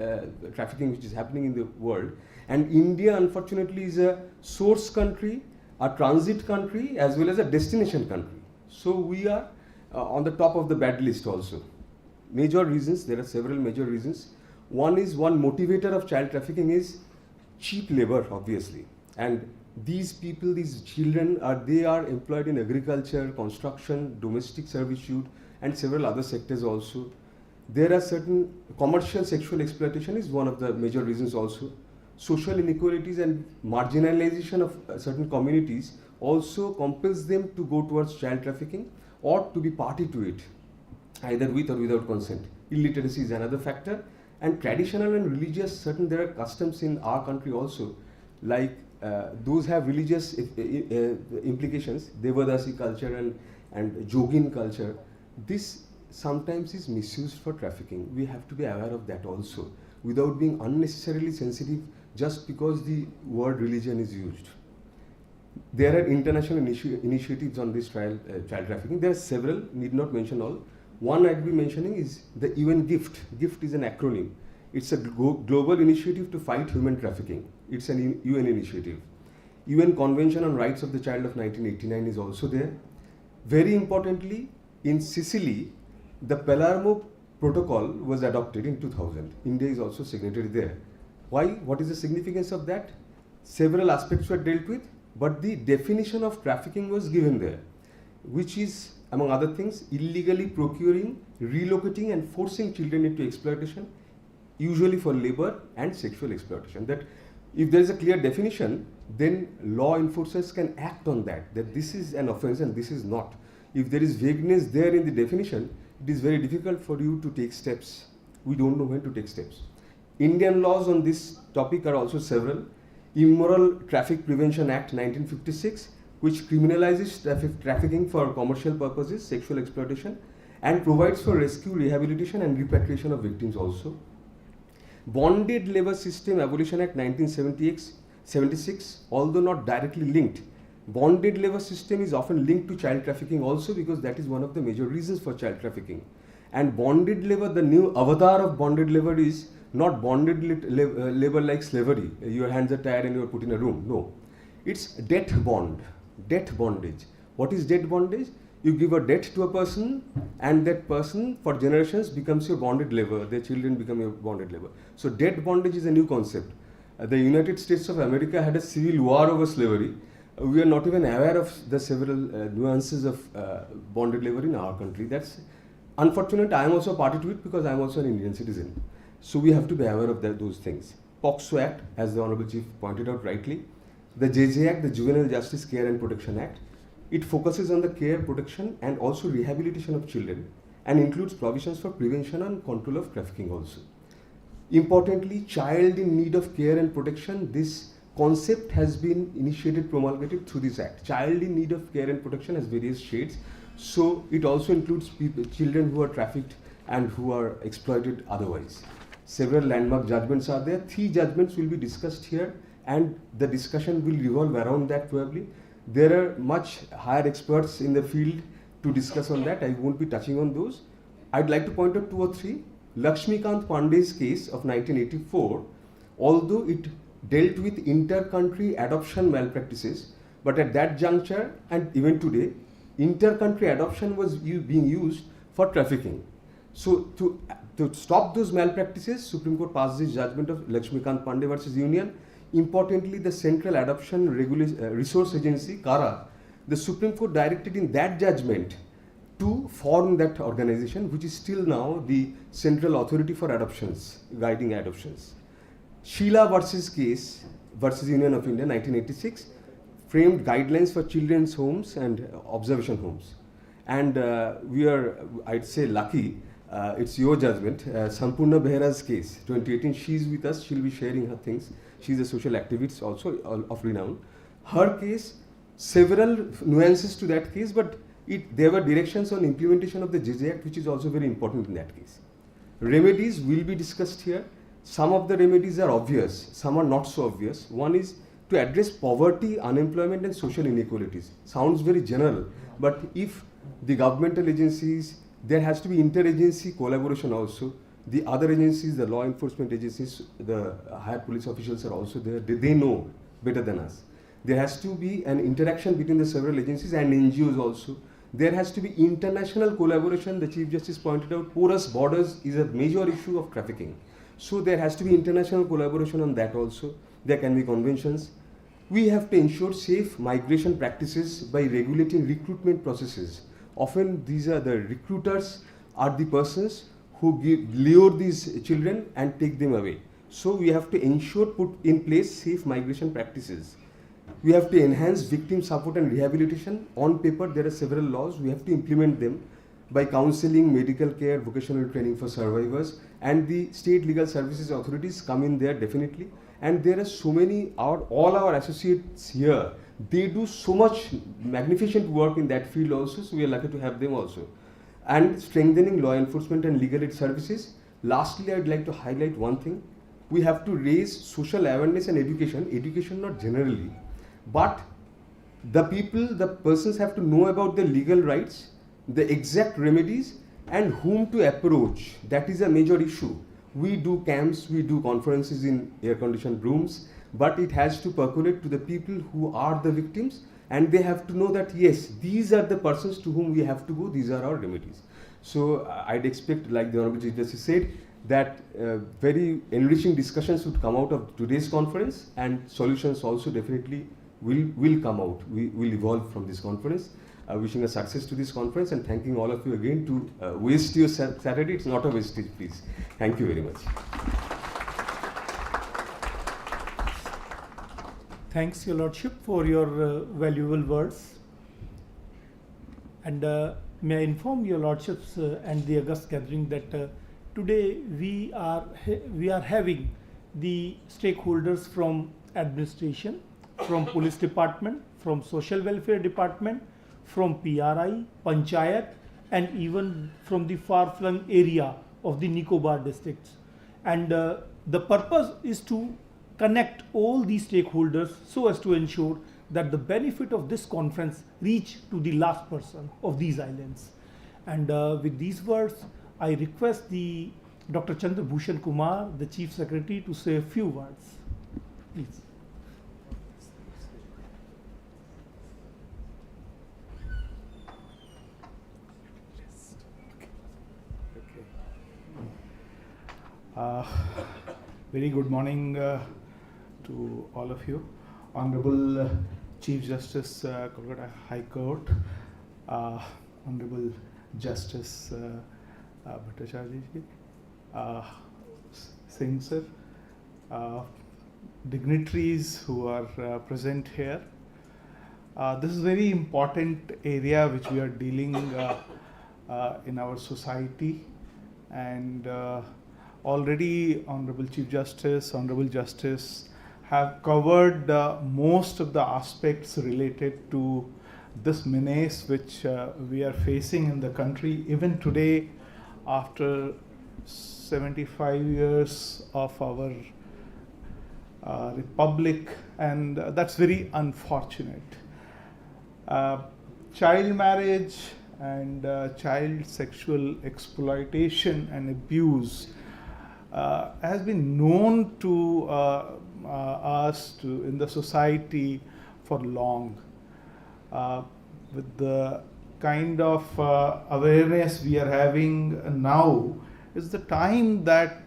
trafficking which is happening in the world. And India, unfortunately, is a source country, a transit country, as well as a destination country. So we are on the top of the bad list also. Major reasons, there are several major reasons. One motivator of child trafficking is cheap labor, obviously. And these people, these children, they are employed in agriculture, construction, domestic servitude, and several other sectors also. There are certain commercial sexual exploitation is one of the major reasons also. Social inequalities and marginalization of certain communities also compels them to go towards child trafficking or to be party to it, either with or without consent. Illiteracy is another factor, and traditional and religious, there are customs in our country also, like those have religious implications, Devadasi culture and Jogin culture. This sometimes is misused for trafficking. We have to be aware of that also, without being unnecessarily sensitive just because the word religion is used. There are international initiatives on this child trafficking. There are several, need not mention all. One I'd be mentioning is the UN GIFT. GIFT is an acronym. It's a global initiative to fight human trafficking. It's an UN initiative. UN Convention on Rights of the Child of 1989 is also there. Very importantly, in Sicily, the Palermo Protocol was adopted in 2000. India is also signatory there. Why? What is the significance of that? Several aspects were dealt with, but the definition of trafficking was given there, which is, among other things, illegally procuring, relocating and forcing children into exploitation, usually for labor and sexual exploitation. That if there is a clear definition, then law enforcers can act on that this is an offense and this is not. If there is vagueness there in the definition, it is very difficult for you to take steps. We don't know when to take steps. Indian laws on this topic are also several. Immoral Traffic Prevention Act 1956, which criminalizes trafficking for commercial purposes, sexual exploitation, and provides for rescue, rehabilitation, and repatriation of victims also. Bonded Labor System Abolition Act 1976, although not directly linked, bonded labor system is often linked to child trafficking also, because that is one of the major reasons for child trafficking. And bonded labor, the new avatar of bonded labor is not bonded labor like slavery. Your hands are tied and you are put in a room. No. It's debt bond, debt bondage. What is debt bondage? You give a debt to a person, and that person for generations becomes your bonded labor. Their children become your bonded labor. So debt bondage is a new concept. The United States of America had a civil war over slavery. We are not even aware of the several nuances of bonded labor in our country. That's unfortunate. I am also a party to it because I am also an Indian citizen. So we have to be aware of those things. POXO Act, as the Honorable Chief pointed out rightly, the JJ Act, the Juvenile Justice Care and Protection Act, it focuses on the care, protection, and also rehabilitation of children, and includes provisions for prevention and control of trafficking also. Importantly, child in need of care and protection, this concept has been initiated, promulgated through this act. Child in need of care and protection has various shades. So it also includes children who are trafficked and who are exploited otherwise. Several landmark judgments are there. 3 judgments will be discussed here, and the discussion will revolve around that probably. There are much higher experts in the field to discuss on that. I won't be touching on those. I'd like to point out 2 or 3. Lakshmikant Pandey's case of 1984, although it dealt with inter-country adoption malpractices, but at that juncture and even today, inter-country adoption was being used for trafficking. So to stop those malpractices, Supreme Court passed this judgment of Lakshmikant Pandey versus Union. Importantly, the Central Adoption Resource Agency, CARA, the Supreme Court directed in that judgment to form that organization, which is still now the Central Authority for Adoptions, guiding adoptions. Sheila versus case versus Union of India, 1986, framed guidelines for children's homes and observation homes. And we are, I'd say, lucky. It's your judgment. Sampurna Behera's case, 2018, she's with us. She'll be sharing her things. She's a social activist also of renown. Her case, several nuances to that case, but there were directions on implementation of the JJ Act, which is also very important in that case. Remedies will be discussed here. Some of the remedies are obvious, some are not so obvious. One is to address poverty, unemployment, and social inequalities. Sounds very general, but if the governmental agencies, there has to be interagency collaboration also. The other agencies, the law enforcement agencies, the higher police officials are also there. They know better than us. There has to be an interaction between the several agencies and NGOs also. There has to be international collaboration. The Chief Justice pointed out porous borders is a major issue of trafficking. So there has to be international collaboration on that also. There can be conventions. We have to ensure safe migration practices by regulating recruitment processes. Often these are the recruiters are the persons who lure these children and take them away. So we have to ensure, put in place safe migration practices. We have to enhance victim support and rehabilitation. On paper, there are several laws. We have to implement them by counseling, medical care, vocational training for survivors, and the state legal services authorities come in there definitely. And there are so many, all our associates here, they do so much magnificent work in that field also, so we are lucky to have them also. And strengthening law enforcement and legal aid services. Lastly, I would like to highlight one thing. We have to raise social awareness and education not generally, but the persons have to know about the legal rights, the exact remedies, and whom to approach. That is a major issue. We do camps, we do conferences in air-conditioned rooms, but it has to percolate to the people who are the victims, and they have to know that yes, these are the persons to whom we have to go, these are our remedies. So I'd expect, like the Honorable Chief Justice said, that very enriching discussions would come out of today's conference, and solutions also definitely will come out. We will evolve from this conference. Wishing a success to this conference and thanking all of you again to waste your Saturday. It's not a wastage, please. Thank you very much. Thanks, Your Lordship, for your valuable words. And may I inform Your Lordships and the August gathering that today we are having the stakeholders from administration, from police department, from social welfare department, from PRI, Panchayat, and even from the far-flung area of the Nicobar districts. And the purpose is to connect all these stakeholders so as to ensure that the benefit of this conference reach to the last person of these islands. And with these words, I request the Dr. Chandra Bhushan Kumar, the Chief Secretary, to say a few words. Please. Very good morning to all of you. Honorable Chief Justice, Kolkata High Court, Honorable Justice Bhattacharya ji, Singh sir, dignitaries who are present here. This is a very important area which we are dealing in our society, and already Honorable Chief Justice, Honorable Justice have covered most of the aspects related to this menace which we are facing in the country even today after 75 years of our republic, and that's very unfortunate. Child marriage and child sexual exploitation and abuse has been known to us in the society for long. With the kind of awareness we are having now, is the time that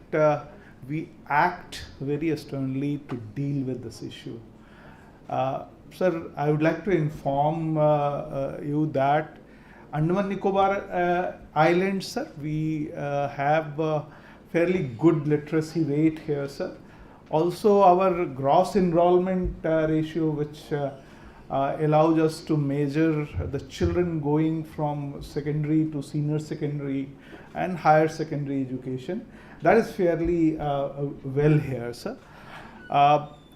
we act very sternly to deal with this issue. Sir, I would like to inform you that Andaman Nicobar Islands, sir, we have fairly good literacy rate here, sir. Also, our gross enrollment ratio, which allows us to measure the children going from secondary to senior secondary and higher secondary education, that is fairly well here, sir.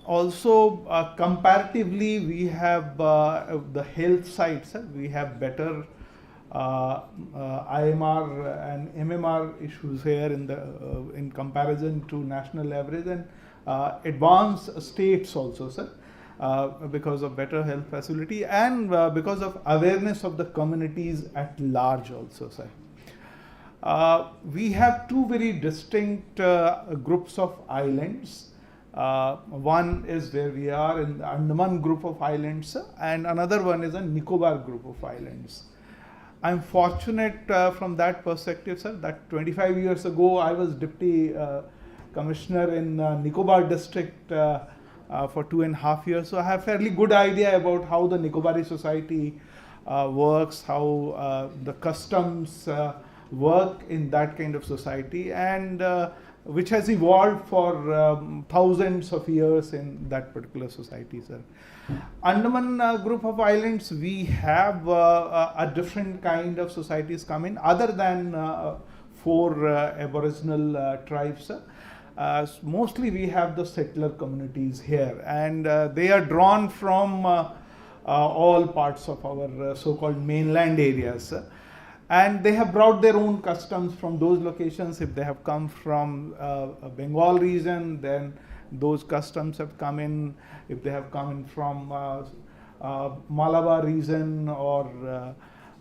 Also, comparatively, we have the health side, sir. We have better IMR and MMR issues here in comparison to national average and advanced states also, sir, because of better health facility and because of awareness of the communities at large also, sir. We have two very distinct groups of islands. One is where we are in the Andaman group of islands, sir, and another one is a Nicobar group of islands. I'm fortunate from that perspective, sir, that 25 years ago I was Deputy Commissioner in Nicobar district for 2.5 years. So I have fairly good idea about how the Nicobari society works, how the customs work in that kind of society, and which has evolved for thousands of years in that particular society, sir. Andaman group of islands, we have a different kind of societies come in other than 4 Aboriginal tribes, sir. Mostly we have the settler communities here, and they are drawn from all parts of our so-called mainland areas, and they have brought their own customs from those locations. If they have come from Bengal region, then those customs have come in. If they have come in from Malabar region or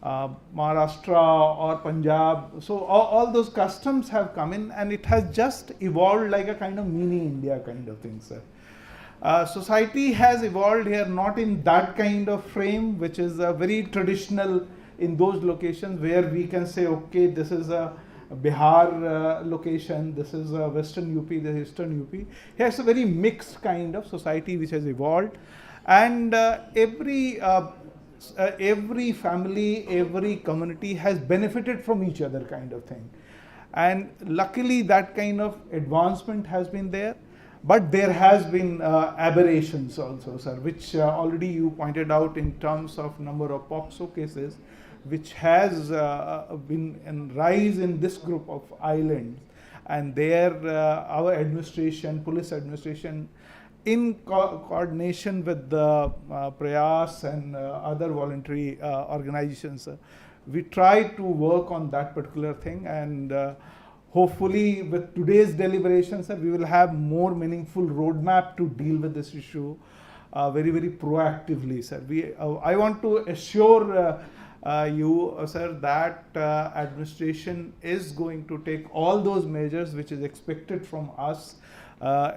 Maharashtra or Punjab, so all those customs have come in, and it has just evolved like a kind of mini India kind of thing, sir. Society has evolved here not in that kind of frame, which is very traditional in those locations where we can say, okay, this is a Bihar location, this is Western UP, this is Eastern UP. Here it's a very mixed kind of society which has evolved, and every family, every community has benefited from each other kind of thing. And luckily that kind of advancement has been there, but there has been aberrations also, sir, which already you pointed out in terms of number of POCSO cases, which has been in rise in this group of islands. and there our administration, police administration, in coordination with the Prayas and other voluntary organizations, we try to work on that particular thing, and hopefully with today's deliberations, we will have more meaningful roadmap to deal with this issue very, very proactively, sir. I want to assure you, sir, that administration is going to take all those measures which is expected from us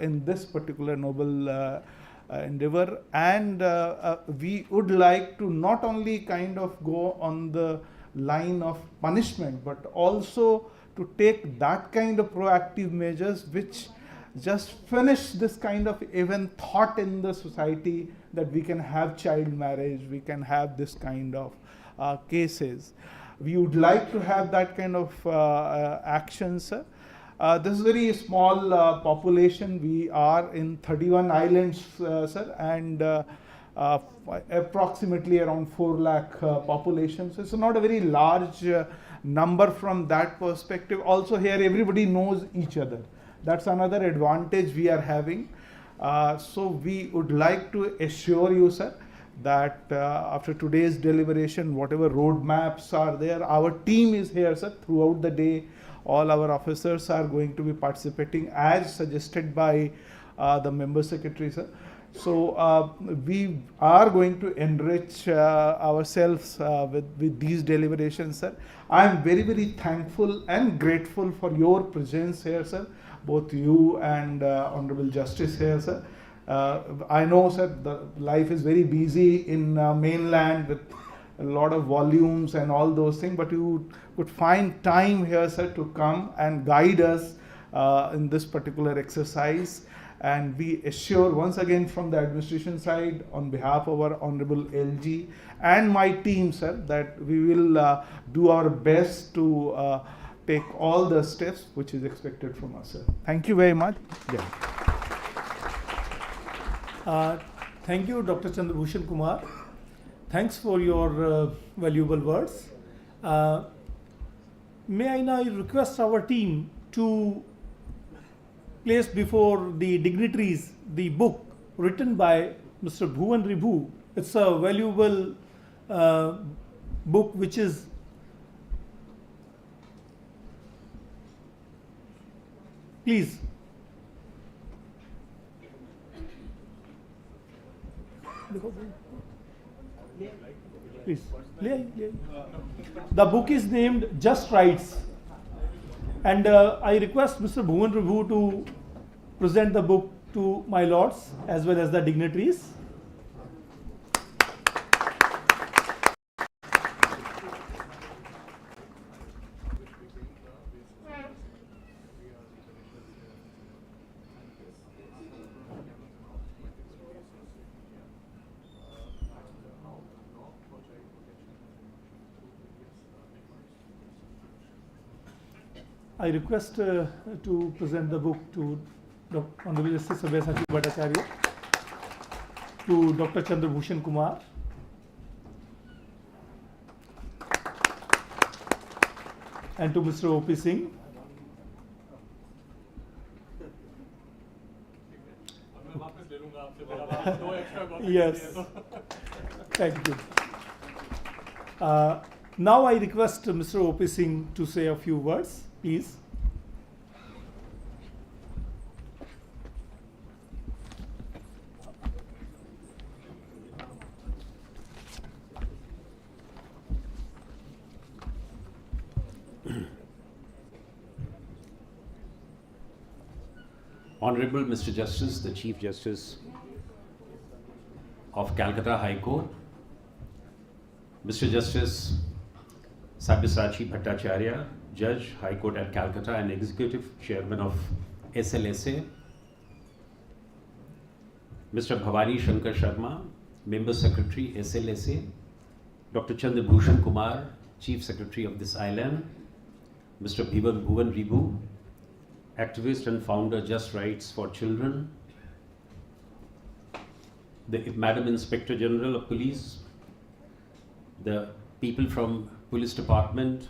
in this particular noble endeavor, and we would like to not only kind of go on the line of punishment, but also to take that kind of proactive measures which just finish this kind of even thought in the society that we can have child marriage, we can have this kind of cases. We would like to have that kind of actions, sir. This is very small population. We are in 31 islands, sir, and approximately around 4 lakh population. So it's not a very large number from that perspective. Also here everybody knows each other. That's another advantage we are having. So we would like to assure you, sir, that after today's deliberation, whatever roadmaps are there, our team is here, sir, throughout the day. All our officers are going to be participating as suggested by the member secretary, sir. So we are going to enrich ourselves with these deliberations, sir. I am very, very thankful and grateful for your presence here, sir. Both you and Honorable Justice here, sir. I know, sir, the life is very busy in mainland with a lot of volumes and all those things, but you would find time here, sir, to come and guide us in this particular exercise. And we assure once again from the administration side, on behalf of our Honorable LG and my team, sir, that we will do our best to take all the steps which is expected from us, sir. Thank you very much. Yeah. Thank you, Dr. Chandrabhushan Kumar. Thanks for your valuable words. May I now request our team to place before the dignitaries the book written by Mr. Bhuvan Ribhu. It's a valuable book which is please. Please. The book is named Just Rights, and I request Mr. Bhuvan Ribhu to present the book to my lords as well as the dignitaries. I request to present the book to Honorable Justice Sabyasachi Bhattacharya, to Dr. Chandrabhushan Kumar, and to Mr. O.P. Singh. Yes, thank you. Now I request Mr. O.P. Singh to say a few words, please. Honorable Mr. Justice, the Chief Justice of Calcutta High Court, Mr. Justice Sabyasachi Bhattacharya, Judge, High Court at Calcutta and Executive Chairman of SLSA, Mr. Bhavani Shankar Sharma, Member Secretary, SLSA, Dr. Chandrabhushan Kumar, Chief Secretary of this island, Mr. Bhuvan Ribhu, activist and founder Just Rights for Children, the Madam Inspector General of Police, the people from Police Department,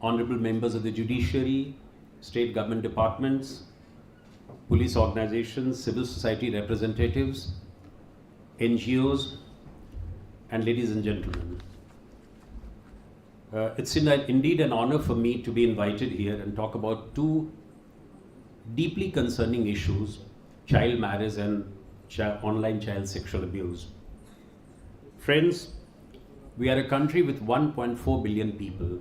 honorable members of the judiciary, state government departments, police organizations, civil society representatives, NGOs, and ladies and gentlemen. It's indeed an honor for me to be invited here and talk about two deeply concerning issues: child marriage and online child sexual abuse. Friends, we are a country with 1.4 billion people,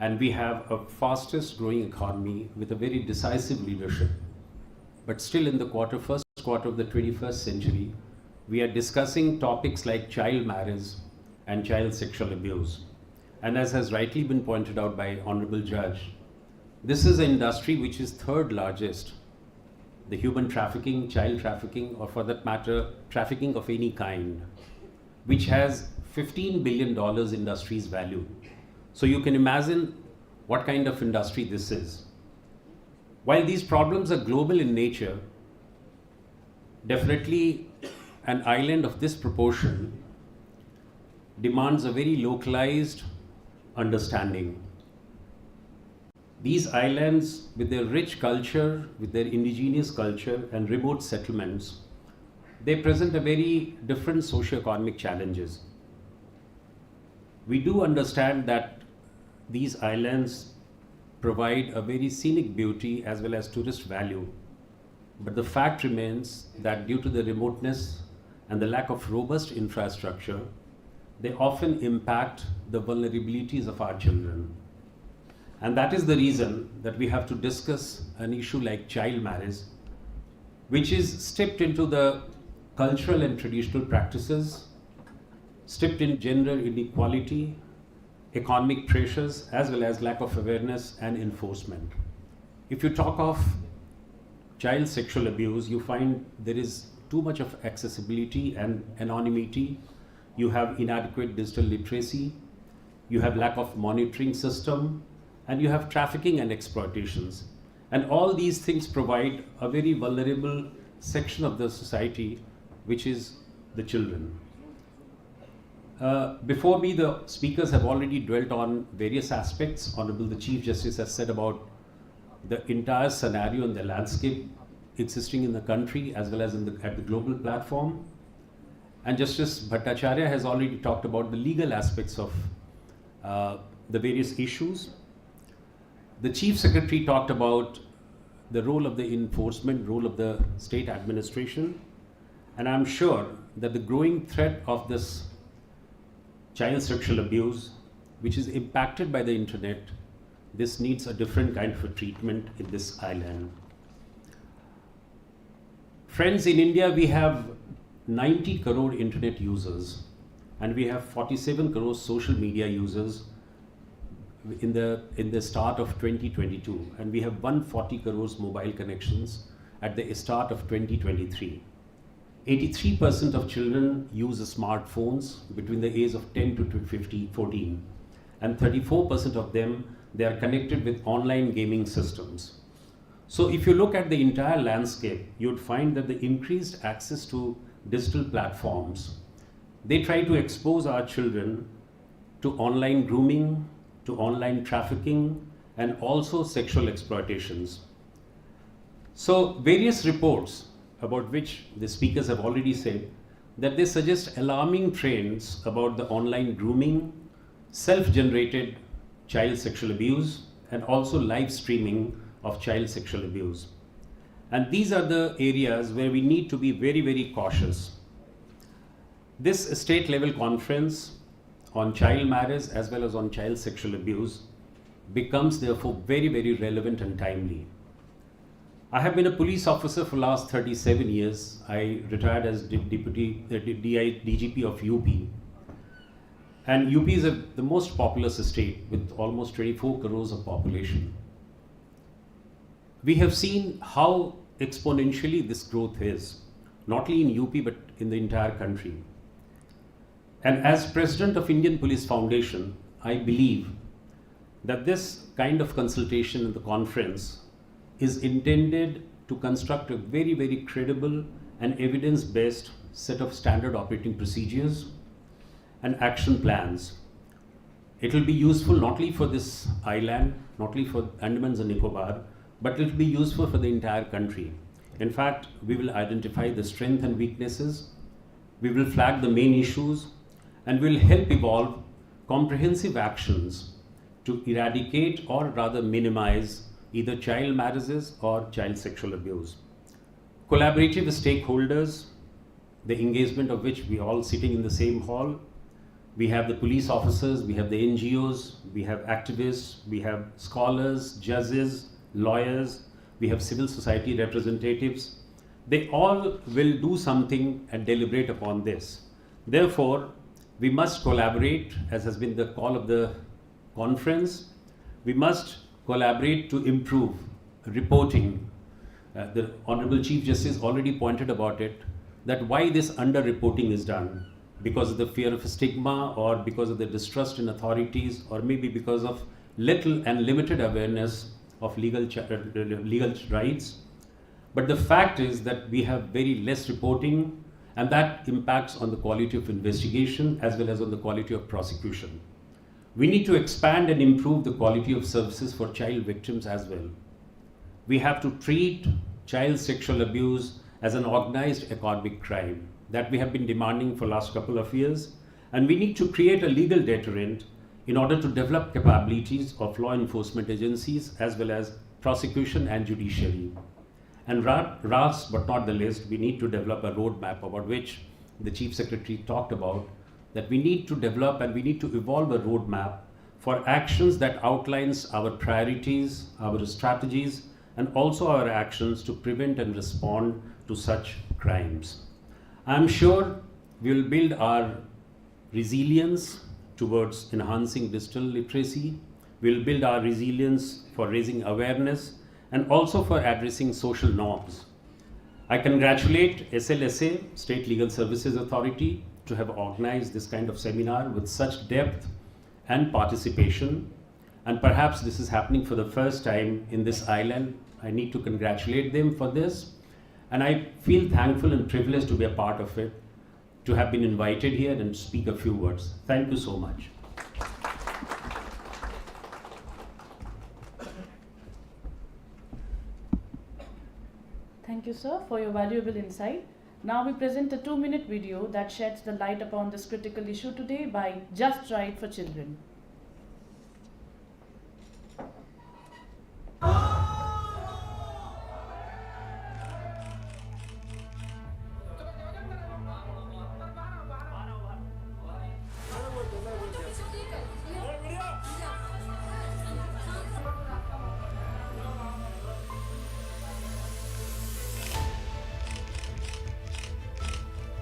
and we have a fastest growing economy with a very decisive leadership. But still in the first quarter of the 21st century, we are discussing topics like child marriage and child sexual abuse. And as has rightly been pointed out by Honorable Judge, this is an industry which is third largest. The human trafficking, child trafficking, or for that matter, trafficking of any kind, which has $15 billion industry's value. So you can imagine what kind of industry this is. While these problems are global in nature, definitely an island of this proportion demands a very localized understanding. These islands, with their rich culture, with their indigenous culture and remote settlements, they present a very different socio-economic challenges. We do understand that these islands provide a very scenic beauty as well as tourist value. But the fact remains that due to the remoteness and the lack of robust infrastructure, they often impact the vulnerabilities of our children. And that is the reason that we have to discuss an issue like child marriage, which is steeped into the cultural and traditional practices, steeped in gender inequality, economic pressures, as well as lack of awareness and enforcement. If you talk of child sexual abuse, you find there is too much of accessibility and anonymity. You have inadequate digital literacy, you have lack of monitoring system, and you have trafficking and exploitations. And all these things provide a very vulnerable section of the society, which is the children. Before me, the speakers have already dwelt on various aspects. Honorable the Chief Justice has said about the entire scenario and the landscape existing in the country as well as at the global platform. And Justice Bhattacharya has already talked about the legal aspects of the various issues. The Chief Secretary talked about the role of the enforcement, role of the state administration. And I'm sure that the growing threat of this child sexual abuse, which is impacted by the internet, this needs a different kind of a treatment in this island. Friends, in India, we have 90 crore internet users, and we have 47 crore social media users in the start of 2022, and we have 140 crores mobile connections at the start of 2023. 83% of children use smartphones between the age of 10 to 14, and 34% of them, they are connected with online gaming systems. So if you look at the entire landscape, you'd find that the increased access to digital platforms, they try to expose our children to online grooming, to online trafficking, and also sexual exploitations. So various reports about which the speakers have already said that they suggest alarming trends about the online grooming, self-generated child sexual abuse, and also live streaming of child sexual abuse. And these are the areas where we need to be very, very cautious. This state level conference on child marriage as well as on child sexual abuse becomes therefore very, very relevant and timely. I have been a police officer for the last 37 years. I retired as DGP of UP. And UP is the most populous state with almost 24 crores of population. We have seen how exponentially this growth is, not only in UP but in the entire country. And as President of Indian Police Foundation, I believe that this kind of consultation in the conference is intended to construct a very, very credible and evidence-based set of standard operating procedures and action plans It will be useful not only for this island, not only for Andamans and Nicobar, but it will be useful for the entire country. In fact, we will identify the strengths and weaknesses, we will flag the main issues, and we will help evolve comprehensive actions to eradicate or rather minimize either child marriages or child sexual abuse. Collaborative stakeholders, the engagement of which we all sitting in the same hall. We have the police officers, we have the NGOs, we have activists, we have scholars, judges, lawyers, we have civil society representatives. They all will do something and deliberate upon this. Therefore, we must collaborate, as has been the call of the conference. We must collaborate to improve reporting. The Honorable Chief Justice already pointed about it, that why this under-reporting is done. Because of the fear of stigma, or because of the distrust in authorities, or maybe because of little and limited awareness of legal rights. But the fact is that we have very less reporting, and that impacts on the quality of investigation as well as on the quality of prosecution. We need to expand and improve the quality of services for child victims as well. We have to treat child sexual abuse as an organized economic crime that we have been demanding for the last couple of years, and we need to create a legal deterrent in order to develop capabilities of law enforcement agencies as well as prosecution and judiciary. And last but not the least, we need to develop a roadmap about which the Chief Secretary talked about, that we need to develop and we need to evolve a roadmap for actions that outlines our priorities, our strategies, and also our actions to prevent and respond to such crimes. I'm sure we will build our resilience towards enhancing digital literacy. We'll build our resilience for raising awareness and also for addressing social norms. I congratulate SLSA, State Legal Services Authority, to have organized this kind of seminar with such depth and participation. And perhaps this is happening for the first time in this island. I need to congratulate them for this. And I feel thankful and privileged to be a part of it, to have been invited here and speak a few words. Thank you so much. Thank you, sir, for your valuable insight. Now we present a 2-minute video that sheds the light upon this critical issue today by Just Right for Children.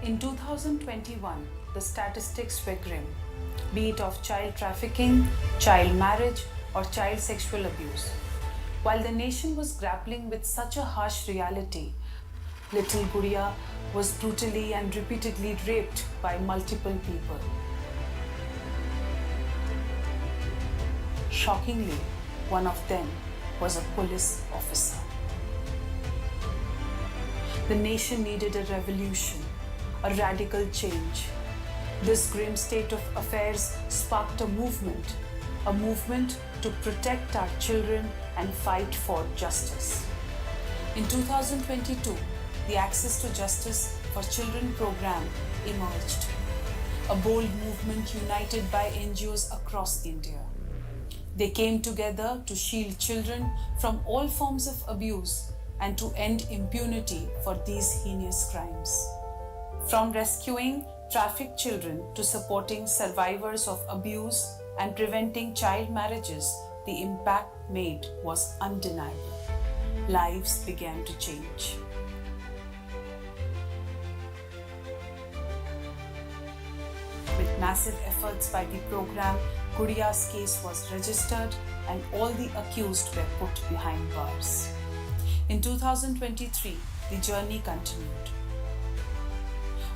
In 2021, the statistics were grim, be it of child trafficking, child marriage, or child sexual abuse. While the nation was grappling with such a harsh reality, little Gudiya was brutally and repeatedly raped by multiple people. Shockingly, one of them was a police officer. The nation needed a revolution, a radical change. This grim state of affairs sparked a movement to protect our children and fight for justice. In 2022, the Access to Justice for Children program emerged, a bold movement united by NGOs across India. They came together to shield children from all forms of abuse and to end impunity for these heinous crimes. From rescuing trafficked children to supporting survivors of abuse and preventing child marriages, the impact made was undeniable. Lives began to change. With massive efforts by the program, Gudiya's case was registered and all the accused were put behind bars. In 2023, the journey continued.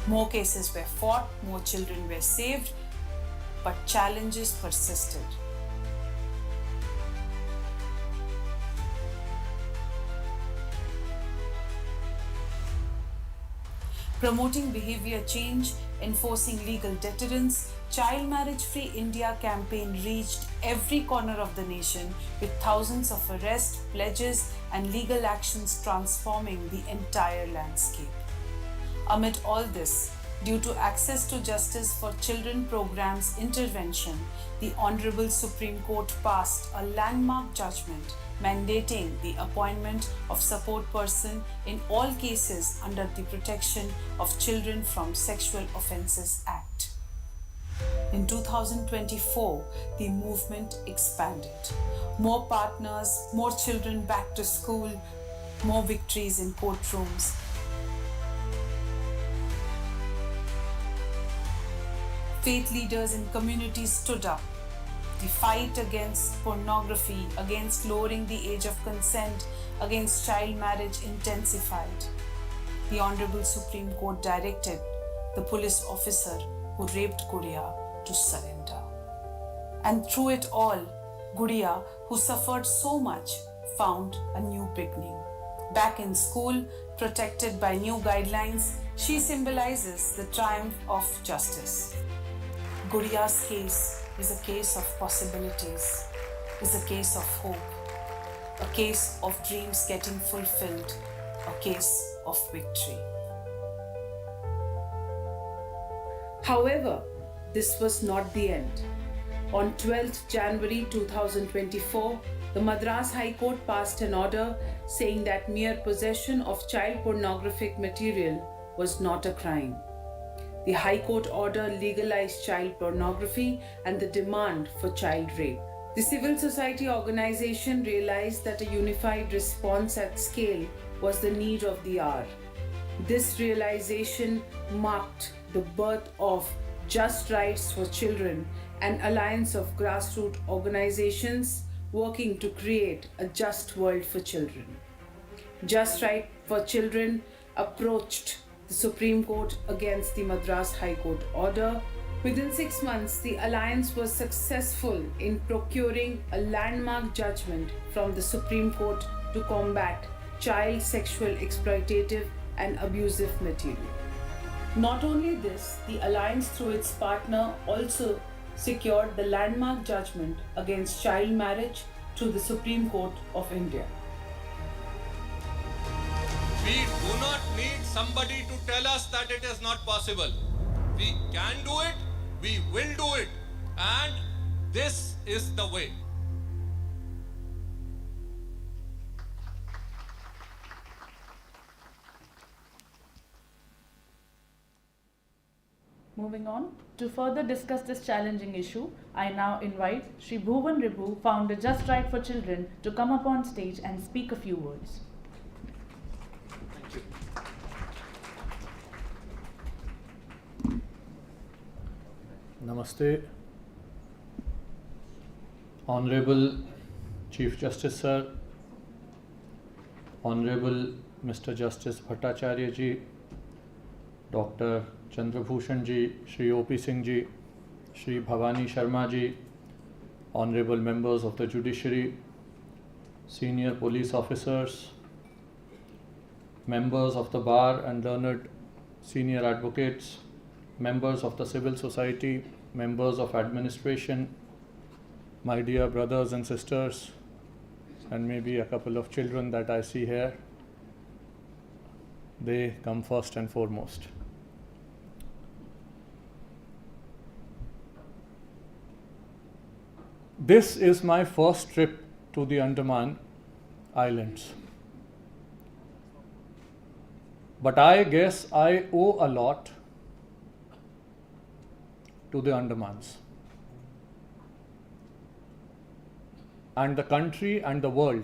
More cases were fought, more children were saved, but challenges persisted. Promoting behavior change, enforcing legal deterrence, Child Marriage Free India campaign reached every corner of the nation with thousands of arrests, pledges, and legal actions transforming the entire landscape. Amid all this, due to Access to Justice for Children program's intervention, the Honorable Supreme Court passed a landmark judgment mandating the appointment of support person in all cases under the Protection of Children from Sexual Offences Act. In 2024, the movement expanded. More partners, more children back to school, more victories in courtrooms. Faith leaders in communities stood up. The fight against pornography, against lowering the age of consent, against child marriage intensified. The Honorable Supreme Court directed the police officer who raped Gudiya to surrender. And through it all, Gudiya, who suffered so much, found a new beginning. Back in school, protected by new guidelines, she symbolizes the triumph of justice. Gudiya's case is a case of possibilities, is a case of hope, a case of dreams getting fulfilled, a case of victory. However, this was not the end. On 12th January 2024, the Madras High Court passed an order saying that mere possession of child pornographic material was not a crime. The High Court order legalized child pornography and the demand for child rape. The civil society organization realized that a unified response at scale was the need of the hour. This realization marked the birth of Just Rights for Children, an alliance of grassroots organizations working to create a just world for children. Just Right for Children approached the Supreme Court against the Madras High Court order. Within 6 months, the alliance was successful in procuring a landmark judgment from the Supreme Court to combat child sexual exploitative and abusive material. Not only this, the alliance through its partner also secured the landmark judgment against child marriage to the Supreme Court of India. We do not need somebody to tell us that it is not possible. We can do it, we will do it, and this is the way. Moving on, to further discuss this challenging issue, I now invite Shri Bhuvan Ribhu, founder Just Right for Children, to come up on stage and speak a few words. Namaste. Honorable Chief Justice Sir, Honorable Mr. Justice Bhattacharya Ji, Dr. Chandrabhushan Ji, Shri O.P. Singh Ji, Shri Bhavani Sharma Ji, Honorable Members of the Judiciary, Senior Police Officers, Members of the Bar and learned Senior Advocates, Members of the Civil Society, Members of Administration, my dear brothers and sisters, and maybe a couple of children that I see here, they come first and foremost. This is my first trip to the Andaman Islands. But I guess I owe a lot to the Andamans and the country and the world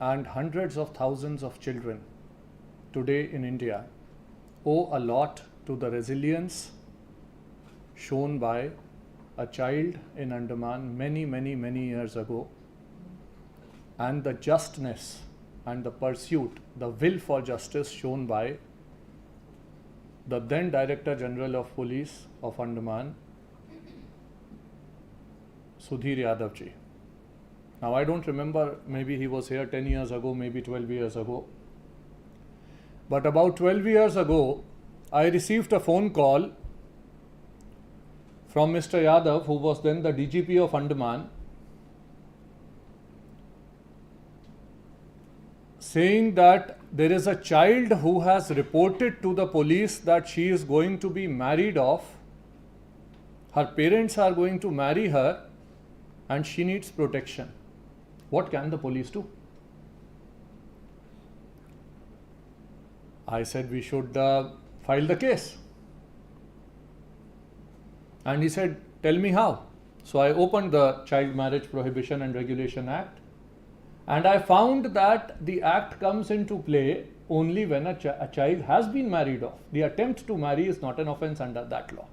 and hundreds of thousands of children today in India owe a lot to the resilience shown by a child in Andaman many years ago, and the justness and the pursuit, the will for justice shown by the then Director General of Police of Andaman, Sudhir Yadav ji. Now I don't remember, maybe he was here 10 years ago, maybe 12 years ago. But about 12 years ago, I received a phone call from Mr. Yadav, who was then the DGP of Andaman, saying that there is a child who has reported to the police that she is going to be married off, her parents are going to marry her, and she needs protection. What can the police do? I said we should file the case. And he said, tell me how. So I opened the Child Marriage Prohibition and Regulation Act, and I found that the act comes into play only when a child has been married off. The attempt to marry is not an offence under that law.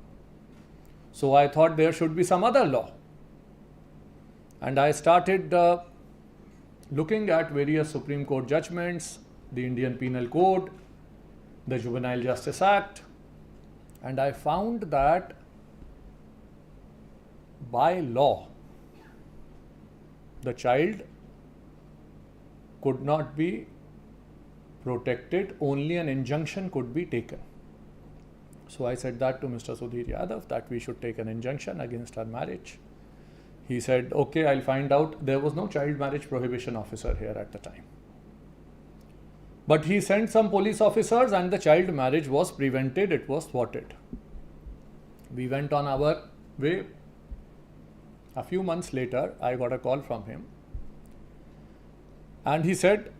So I thought there should be some other law. And I started looking at various Supreme Court judgments, the Indian Penal Code, the Juvenile Justice Act, and I found that by law, the child could not be protected, only an injunction could be taken. So I said that to Mr. Sudhir Yadav, that we should take an injunction against her marriage. He said, okay, I'll find out. There was no child marriage prohibition officer here at the time. But he sent some police officers and the child marriage was prevented, it was thwarted. We went on our way. A few months later, I got a call from him. And he said,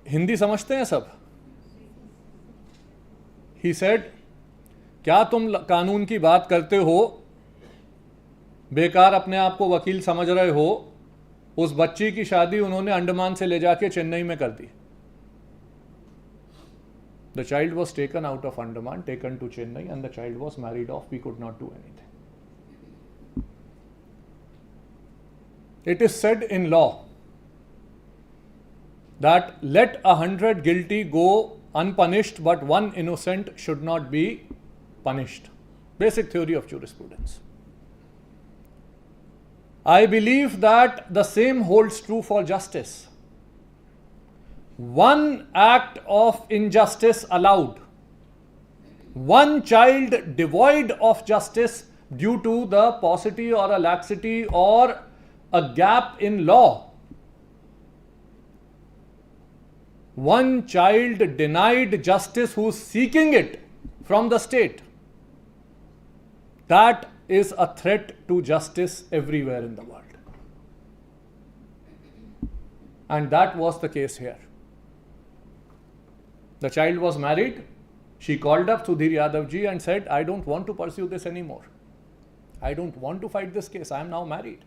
Hindi समझते हैं सब? He said, क्या तुम कानून की बात करते हो, बेकार अपने आप को वकील समझ रहे हो, उस बच्ची की शादी उन्होंने अंडमान से ले जाके चेन्नई में कर दी. The child was taken out of Andaman, taken to Chennai, and the child was married off. We could not do anything. It is said in law that let 100 guilty go unpunished, but one innocent should not be punished. Basic theory of jurisprudence. I believe that the same holds true for justice. One act of injustice allowed, one child devoid of justice due to the paucity or a laxity or a gap in law, one child denied justice who's seeking it from the state, that is a threat to justice everywhere in the world. And that was the case here. The child was married. She called up Sudhir Yadav ji and said, I don't want to pursue this anymore. I don't want to fight this case. I am now married.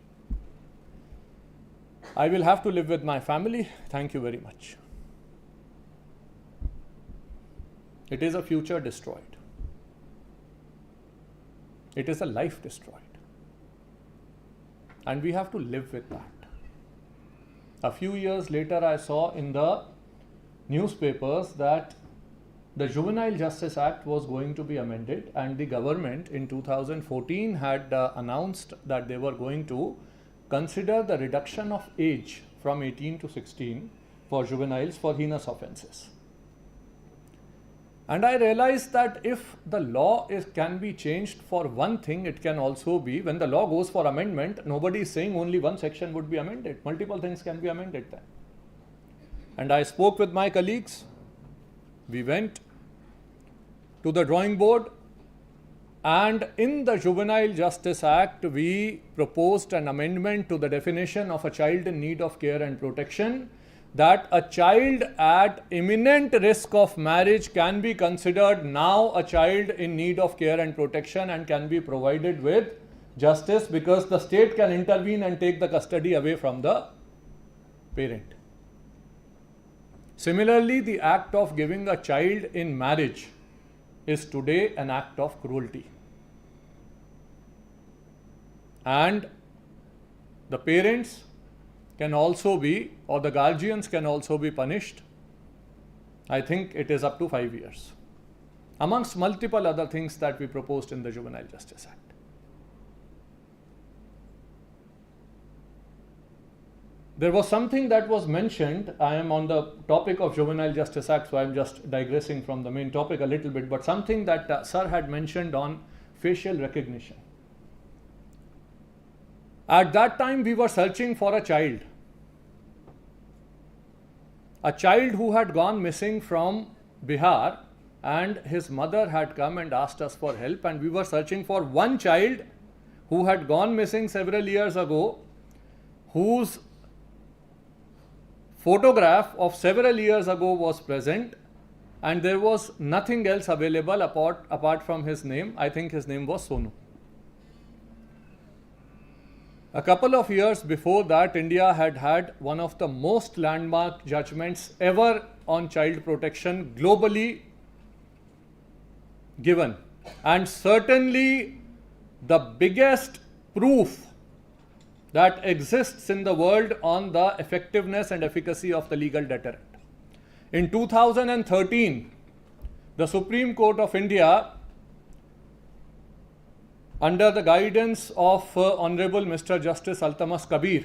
I will have to live with my family. Thank you very much. It is a future destroyed. It is a life destroyed. And we have to live with that. A few years later, I saw in the newspapers that the Juvenile Justice Act was going to be amended, and the government in 2014 had announced that they were going to consider the reduction of age from 18 to 16 for juveniles for heinous offences. And I realized that if the law can be changed for one thing, it can also be, when the law goes for amendment, nobody is saying only one section would be amended. Multiple things can be amended then. And I spoke with my colleagues. We went to the drawing board, and in the Juvenile Justice Act, we proposed an amendment to the definition of a child in need of care and protection, that a child at imminent risk of marriage can be considered now a child in need of care and protection and can be provided with justice, because the state can intervene and take the custody away from the parent. Similarly, the act of giving a child in marriage is today an act of cruelty. And the parents can also be, or the guardians can also be punished. I think it is up to 5 years, amongst multiple other things that we proposed in the Juvenile Justice Act. there was something that was mentioned. I am on the topic of Juvenile Justice Act, so I am just digressing from the main topic a little bit, but something that Sir had mentioned on facial recognition. At that time, we were searching for a child who had gone missing from Bihar, and his mother had come and asked us for help, and we were searching for one child who had gone missing several years ago, whose photograph of several years ago was present, and there was nothing else available apart from his name. I think his name was Sonu. A couple of years before that, India had had one of the most landmark judgments ever on child protection globally given, and certainly the biggest proof that exists in the world on the effectiveness and efficacy of the legal deterrent. In 2013, the Supreme Court of India, under the guidance of Honorable Mr. Justice Altamas Kabir,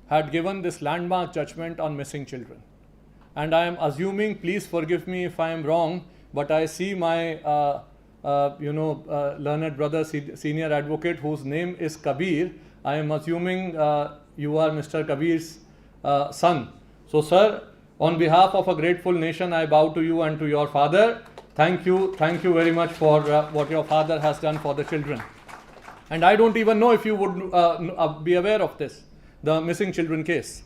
had given this landmark judgment on missing children. And I am assuming, please forgive me if I am wrong, but I see my learned brother, senior advocate, whose name is Kabir. I am assuming you are Mr. Kabir's son. So, sir, on behalf of a grateful nation, I bow to you and to your father. Thank you very much for what your father has done for the children. And I don't even know if you would be aware of this, the missing children case.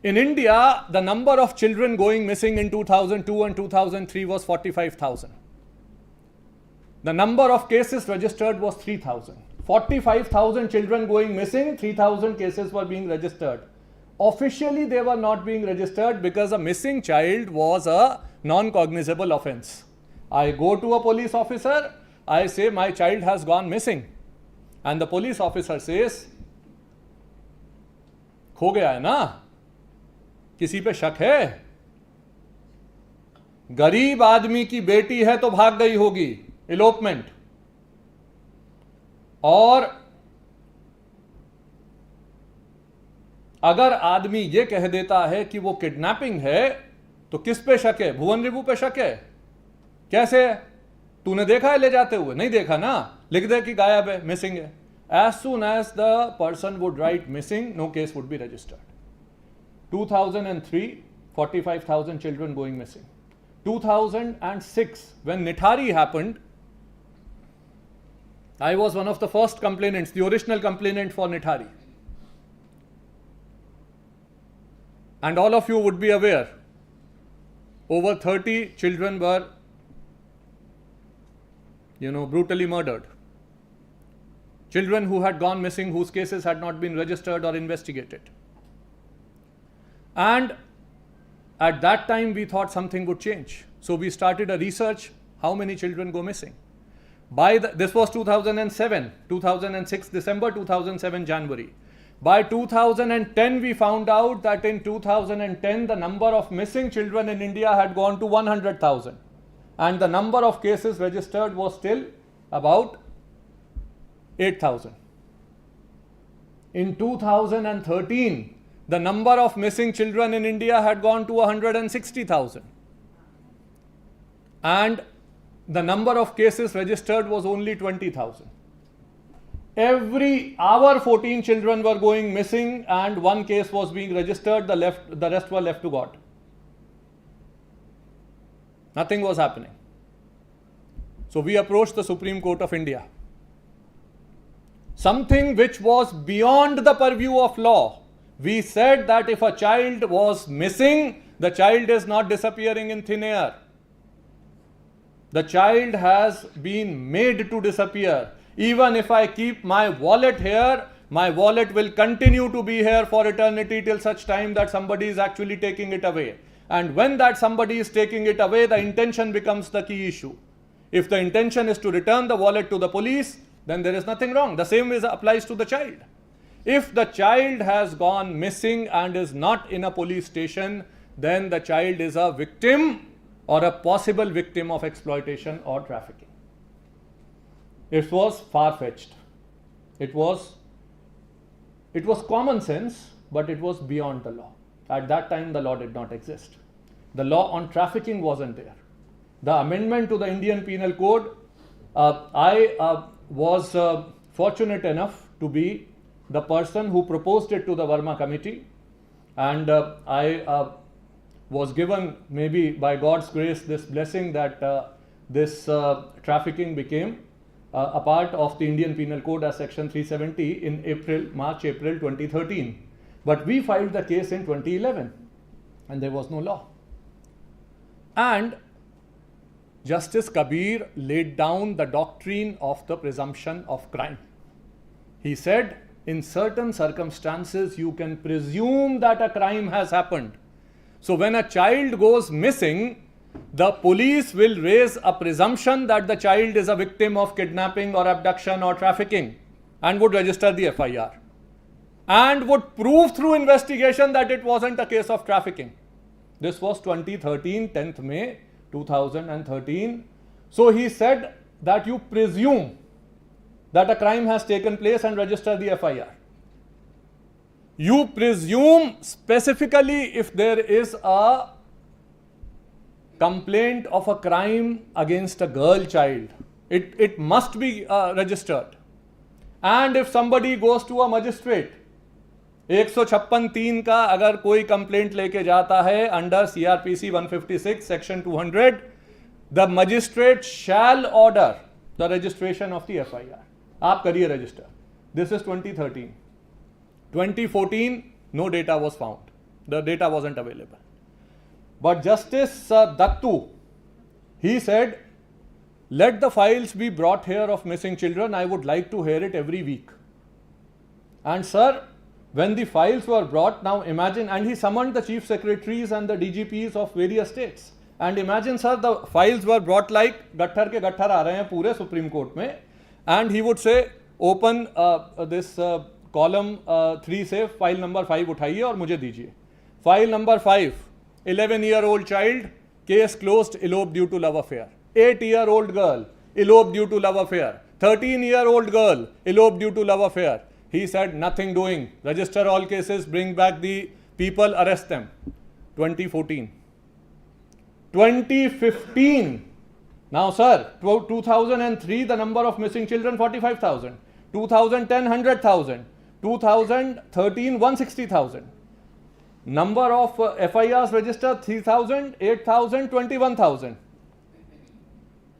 In India, the number of children going missing in 2002 and 2003 was 45,000. The number of cases registered was 3,000. 45,000 children going missing, 3,000 cases were being registered. Officially, they were not being registered because a missing child was a non-cognizable offense. I go to a police officer, I say my child has gone missing, and the police officer says, खो गया है ना, किसी पे शक है, गरीब आदमी की बेटी है तो भाग गई होगी, elopement. और अगर आदमी ये कह देता है कि वो किडनैपिंग है, तो किस पे शक है? भुवन रिबू पे शक है? कैसे? तूने देखा है ले जाते हुए? नहीं देखा ना, लिख दे कि गायब है, मिसिंग है. As soon as the person would write missing, no case would be registered. 2003, 45,000 children going missing. 2006, when Nithari happened, I was one of the first complainants, the original complainant for Nithari. And all of you would be aware, over 30 children were, brutally murdered. Children who had gone missing, whose cases had not been registered or investigated. And at that time, we thought something would change. So we started a research, how many children go missing. This was 2007, 2006, December, 2007, January. By 2010, we found out that in 2010, the number of missing children in India had gone to 100,000. And the number of cases registered was still about 8,000. In 2013, the number of missing children in India had gone to 160,000. And the number of cases registered was only 20,000. Every hour, 14 children were going missing and one case was being registered, the rest were left to God. Nothing was happening. So we approached the Supreme Court of India. Something which was beyond the purview of law. We said that if a child was missing, the child is not disappearing in thin air. The child has been made to disappear. Even if I keep my wallet here, my wallet will continue to be here for eternity till such time that somebody is actually taking it away. And when that somebody is taking it away, the intention becomes the key issue. If the intention is to return the wallet to the police, then there is nothing wrong. The same way applies to the child. If the child has gone missing and is not in a police station, then the child is a victim or a possible victim of exploitation or trafficking. It was far-fetched. It was common sense, but it was beyond the law. At that time, the law did not exist. The law on trafficking wasn't there. The amendment to the Indian Penal Code, I was fortunate enough to be the person who proposed it to the Verma committee, and I was given, maybe by God's grace, this blessing that this trafficking became a part of the Indian Penal Code as Section 370 in March-April 2013. But we filed the case in 2011 and there was no law. And Justice Kabir laid down the doctrine of the presumption of crime. He said, in certain circumstances, you can presume that a crime has happened. So when a child goes missing, the police will raise a presumption that the child is a victim of kidnapping or abduction or trafficking and would register the FIR and would prove through investigation that it wasn't a case of trafficking. This was 2013, 10th May 2013. So he said that you presume that a crime has taken place and register the FIR. You presume specifically if there is a complaint of a crime against a girl child, it must be registered. And if somebody goes to a magistrate, 156(3) का अगर कोई complaint लेके जाता है under CRPC 156 section 200, the magistrate shall order the registration of the FIR. आप करिए register. This is 2013. 2014, no data was found. The data wasn't available. But Justice Dattu, he said, let the files be brought here of missing children. I would like to hear it every week. And sir, when the files were brought, now imagine, and he summoned the chief secretaries and the DGPs of various states. And imagine, sir, the files were brought like गट्ठर के गट्ठर आ रहे हैं पूरे Supreme Court में, and he would say, open this column 3 से file number 5 उठाइए और मुझे दीजिए. File number 5, 11-year-old child, case closed, eloped due to love affair. 8-year-old girl, eloped due to love affair. 13-year-old girl, eloped due to love affair. He said, nothing doing. Register all cases, bring back the people, arrest them. 2014. 2015. Now, sir, 2003, the number of missing children, 45,000. 2010, 100,000. 2013, 160,000. Number of FIRs registered, 3,000, 8,000, 21,000.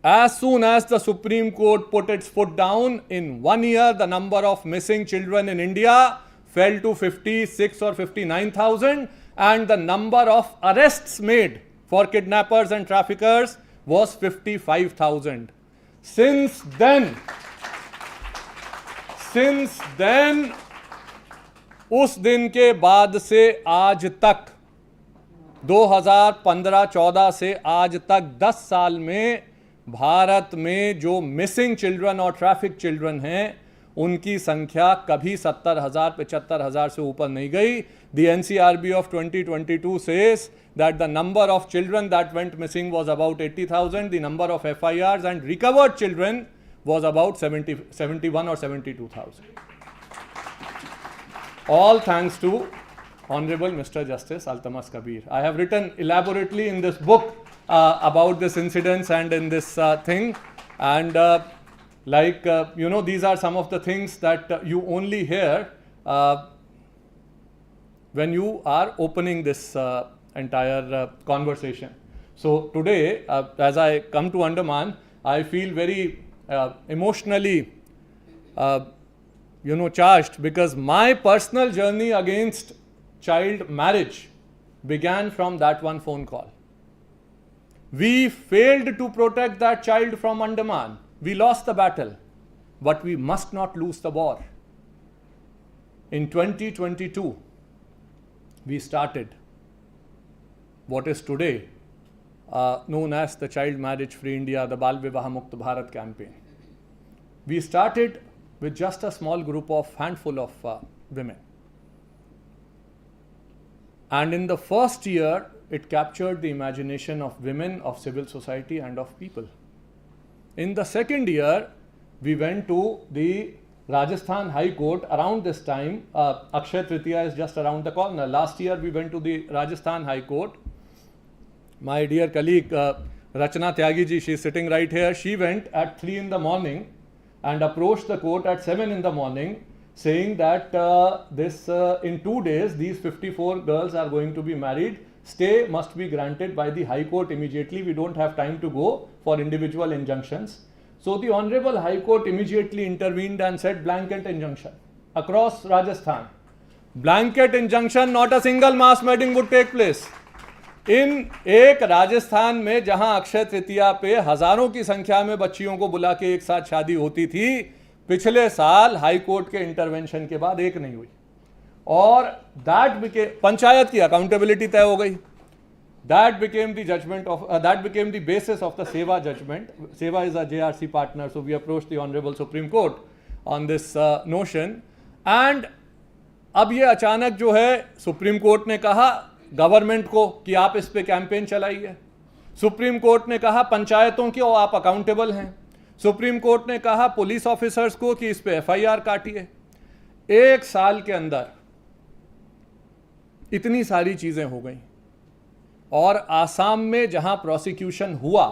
As soon as the Supreme Court put its foot down, in 1 year, the number of missing children in India fell to 56 or 59,000, and the number of arrests made for kidnappers and traffickers was 55,000. Since then, उस दिन के बाद से आज तक 2015-14 से आज तक 10 साल में भारत में जो मिसिंग चिल्ड्रन और ट्रैफिक चिल्ड्रन हैं उनकी संख्या कभी 70,000-75,000 से ऊपर नहीं गई. The NCRB of 2022 says that the number of children that went missing was about 80,000. The number of FIRs and recovered children was about 71 or 72,000. All thanks to Honorable Mr. Justice Altamas Kabir. I have written elaborately in this book about this incidents and in this thing, and these are some of the things that you only hear when you are opening this entire conversation. So today, as I come to Andaman, I feel very emotionally charged, because my personal journey against child marriage began from that one phone call. We failed to protect that child from Andaman. We lost the battle, but we must not lose the war. In 2022, we started what is today known as the Child Marriage Free India, the Bal Vivaha Mukt Bharat campaign. We started with just a small group of handful of women. And in the first year, it captured the imagination of women, of civil society and of people. In the second year, we went to the Rajasthan High Court around this time, Akshay Tritiya is just around the corner. Last year we went to the Rajasthan High Court. My dear colleague Rachna Tyagi ji, she is sitting right here. She went at 3 in the morning and approached the court at 7 in the morning, saying that in 2 days these 54 girls are going to be married. Stay must be granted by the High Court immediately. We don't have time to go for individual injunctions. So the Honorable High Court immediately intervened and said blanket injunction across Rajasthan. Blanket injunction, not a single mass wedding would take place. इन एक राजस्थान में जहां अक्षय तृतीया पे हजारों की संख्या में बच्चियों को बुला के एक साथ शादी होती थी, पिछले साल हाई कोर्ट के इंटरवेंशन के बाद एक नहीं हुई और पंचायत की अकाउंटेबिलिटी तय हो गई. That became the judgment of that became the basis of the Seva judgment. Seva is a JRC partner, so we approached the Honorable Supreme Court on this notion. And अब ये अचानक जो है सुप्रीम कोर्ट ने कहा government को कि आप इस पे कैंपेन चलाइए. सुप्रीम कोर्ट ने कहा पंचायतों की आप अकाउंटेबल हैं. सुप्रीम कोर्ट ने कहा पुलिस ऑफिसर्स को कि इस पे FIR काटिए. एक साल के अंदर इतनी सारी चीजें हो गई और आसाम में जहां प्रोसिक्यूशन हुआ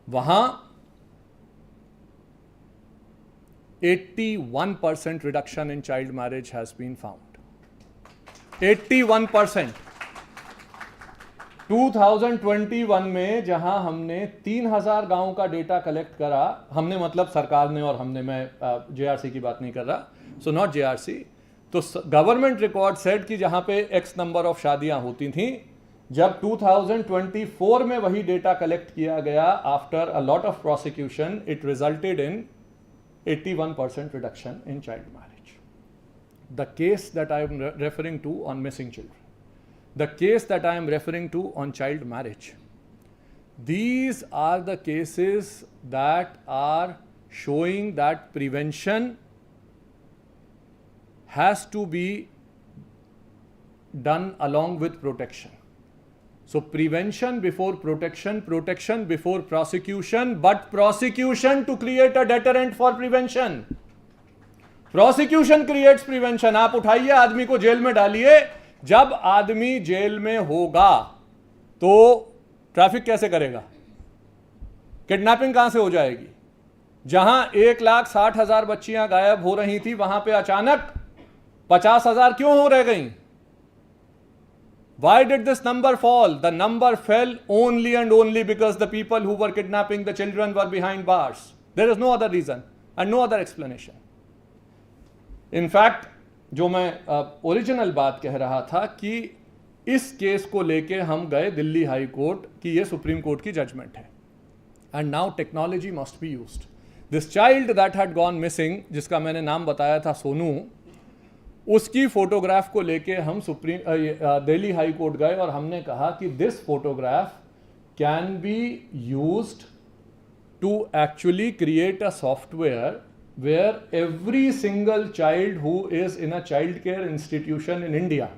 वहां 81% reduction in child marriage has been found. 81%. 2021 में जहां हमने 3000 गांवों का डेटा कलेक्ट करा, हमने मतलब सरकार ने और हमने, मैं JRC की बात नहीं कर रहा, सो नॉट JRC, तो गवर्नमेंट रिकॉर्ड सेट कि जहां पे X नंबर ऑफ शादियां होती थी, जब 2024 में वही डेटा कलेक्ट किया गया after a lot of prosecution, it resulted in 81% reduction in child marriage. The case that I am referring to on missing children, the case that I am referring to on child marriage, these are the cases that are showing that prevention has to be done along with protection. So prevention before protection, protection before prosecution, but prosecution to create a deterrent for prevention. Prosecution creates prevention. आप उठाइए आदमी को jail में डालिए, जब आदमी jail में होगा तो ट्रैफिक कैसे करेगा? किडनैपिंग कहां से हो जाएगी? जहां 1,60,000 बच्चियां गायब हो रही थी, वहां पे अचानक 50,000 क्यों हो रह गई? Why did this number fall? The number fell only and only because the people who were kidnapping the children were behind bars. There is no other reason and no other explanation. In fact, जो मैं original बात कह रहा था कि इस case को लेके हम गए दिल्ली हाई कोर्ट कि ये सुप्रीम कोर्ट की जजमेंट है. And now technology must be used. This child that had gone missing, जिसका मैंने नाम बताया था सोनू, उसकी फोटोग्राफ को लेके हम दिल्ली हाई कोर्ट गए और हमने कहा कि this photograph can be used to actually create a software where every single child who is in a child care institution in India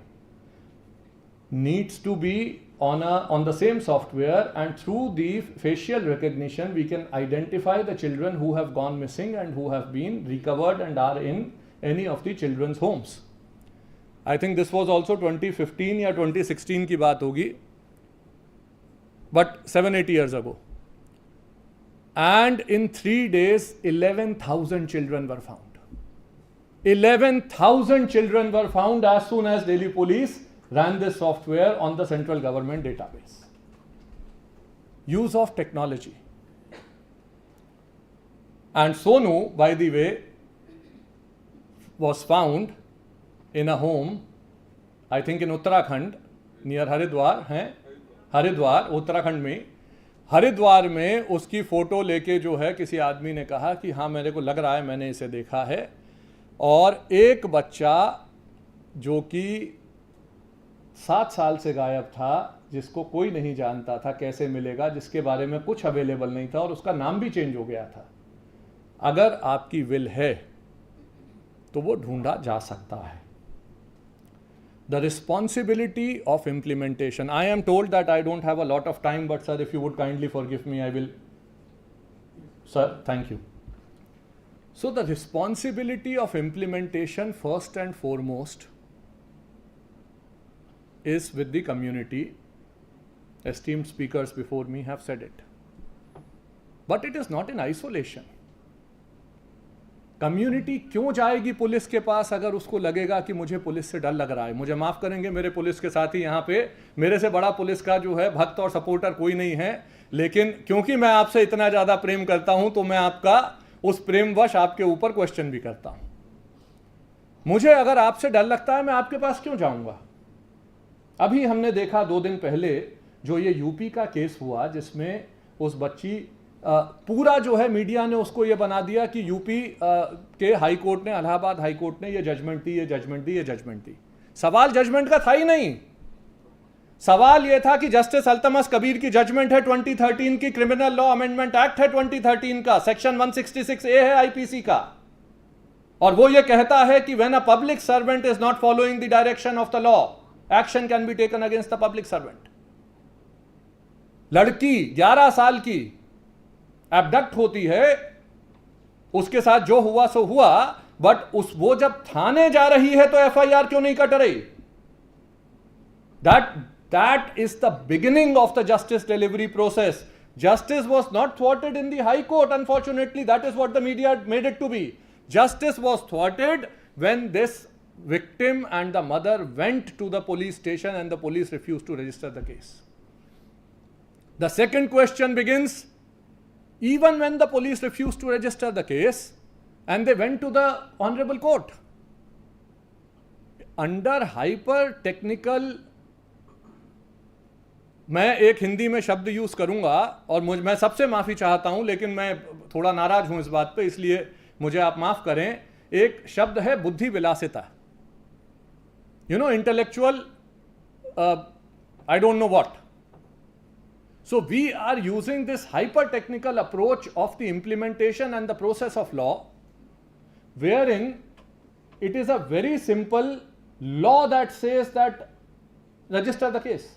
needs to be on the same software, and through the facial recognition we can identify the children who have gone missing and who have been recovered and are in any of the children's homes. I think this was also 2015 या 2016 की बात होगी, but 7-8 years ago. And in 3 days, 11,000 children were found. 11,000 children were found as soon as Delhi police ran this software on the central government database. Use of technology. And Sonu, by the way, was found in a home, I think in Uttarakhand, near Haridwar, Haridwar Uttarakhand में. हरिद्वार में उसकी photo लेके जो है किसी आदमी ने कहा कि हाँ मेरे को लग रहा है मैंने इसे देखा है, और एक बच्चा जो कि 7 साल से गायब था, जिसको कोई नहीं जानता था कैसे मिलेगा, जिसके बारे में कुछ अवेलेबल नहीं था और उसका नाम भी चेंज हो गया था. अगर आपकी विल है तो वो ढूंढा जा सकता है. The responsibility of implementation. I am told that I don't have a lot of time, but sir, if you would kindly forgive me, I will. Sir, thank you. So the responsibility of implementation first and foremost is with the community. Esteemed speakers before me have said it. But it is not in isolation. Community क्यों जाएगी police के पास अगर उसको लगेगा कि मुझे police से डर लग रहा है? मुझे माफ करेंगे मेरे पुलिस के साथी, यहाँ पे मेरे से बड़ा पुलिस का जो है भक्त और सपोर्टर कोई नहीं है, लेकिन क्योंकि मैं आपसे इतना ज्यादा प्रेम करता हूं तो मैं आपका उस प्रेमवश आपके ऊपर क्वेश्चन भी करता हूं. मुझे अगर आपसे डर लगता है मैं आपके पास क्यों जाऊंगा? अभी हमने देखा 2 दिन पहले जो ये यूपी का केस हुआ जिसमें उस बच्ची पूरा जो है मीडिया ने उसको ये बना दिया कि यूपी के हाई कोर्ट ने, इलाहाबाद हाई कोर्ट ने ये जजमेंट दी, ये जजमेंट दी, ये जजमेंट दी. सवाल जजमेंट का था ही नहीं. सवाल यह था कि जस्टिस अल्तमस कबीर की जजमेंट है 2013 की, क्रिमिनल लॉ अमेंडमेंट एक्ट है 2013 का, सेक्शन 166A है आईपीसी का, और वो ये कहता है कि when a public servant is not following the direction of the law, action can be taken against the public servant. लड़की 11 साल की एब्डक्ट होती है, उसके साथ जो हुआ सो हुआ, बट वो जब थाने जा रही है तो एफआईआर क्यों नहीं कट रही? That is the beginning of the justice delivery process. Justice was not thwarted in the High Court, unfortunately. That is what the media made it to be. Justice was thwarted when this victim and the mother went to the police station and the police refused to register the case. The second question begins, even when the police refused to register the case and they went to the Honorable Court, under hyper technical, मैं एक हिंदी में शब्द use करूंगा और मैं सबसे माफी चाहता हूं, लेकिन मैं थोड़ा नाराज हूं इस बात पे, इसलिए मुझे आप माफ करें. एक शब्द है बुद्धि विलासिता, you know, intellectual, I don't know what. So we are using this hyper technical approach of the implementation and the process of law, wherein it is a very simple law that says that register the case.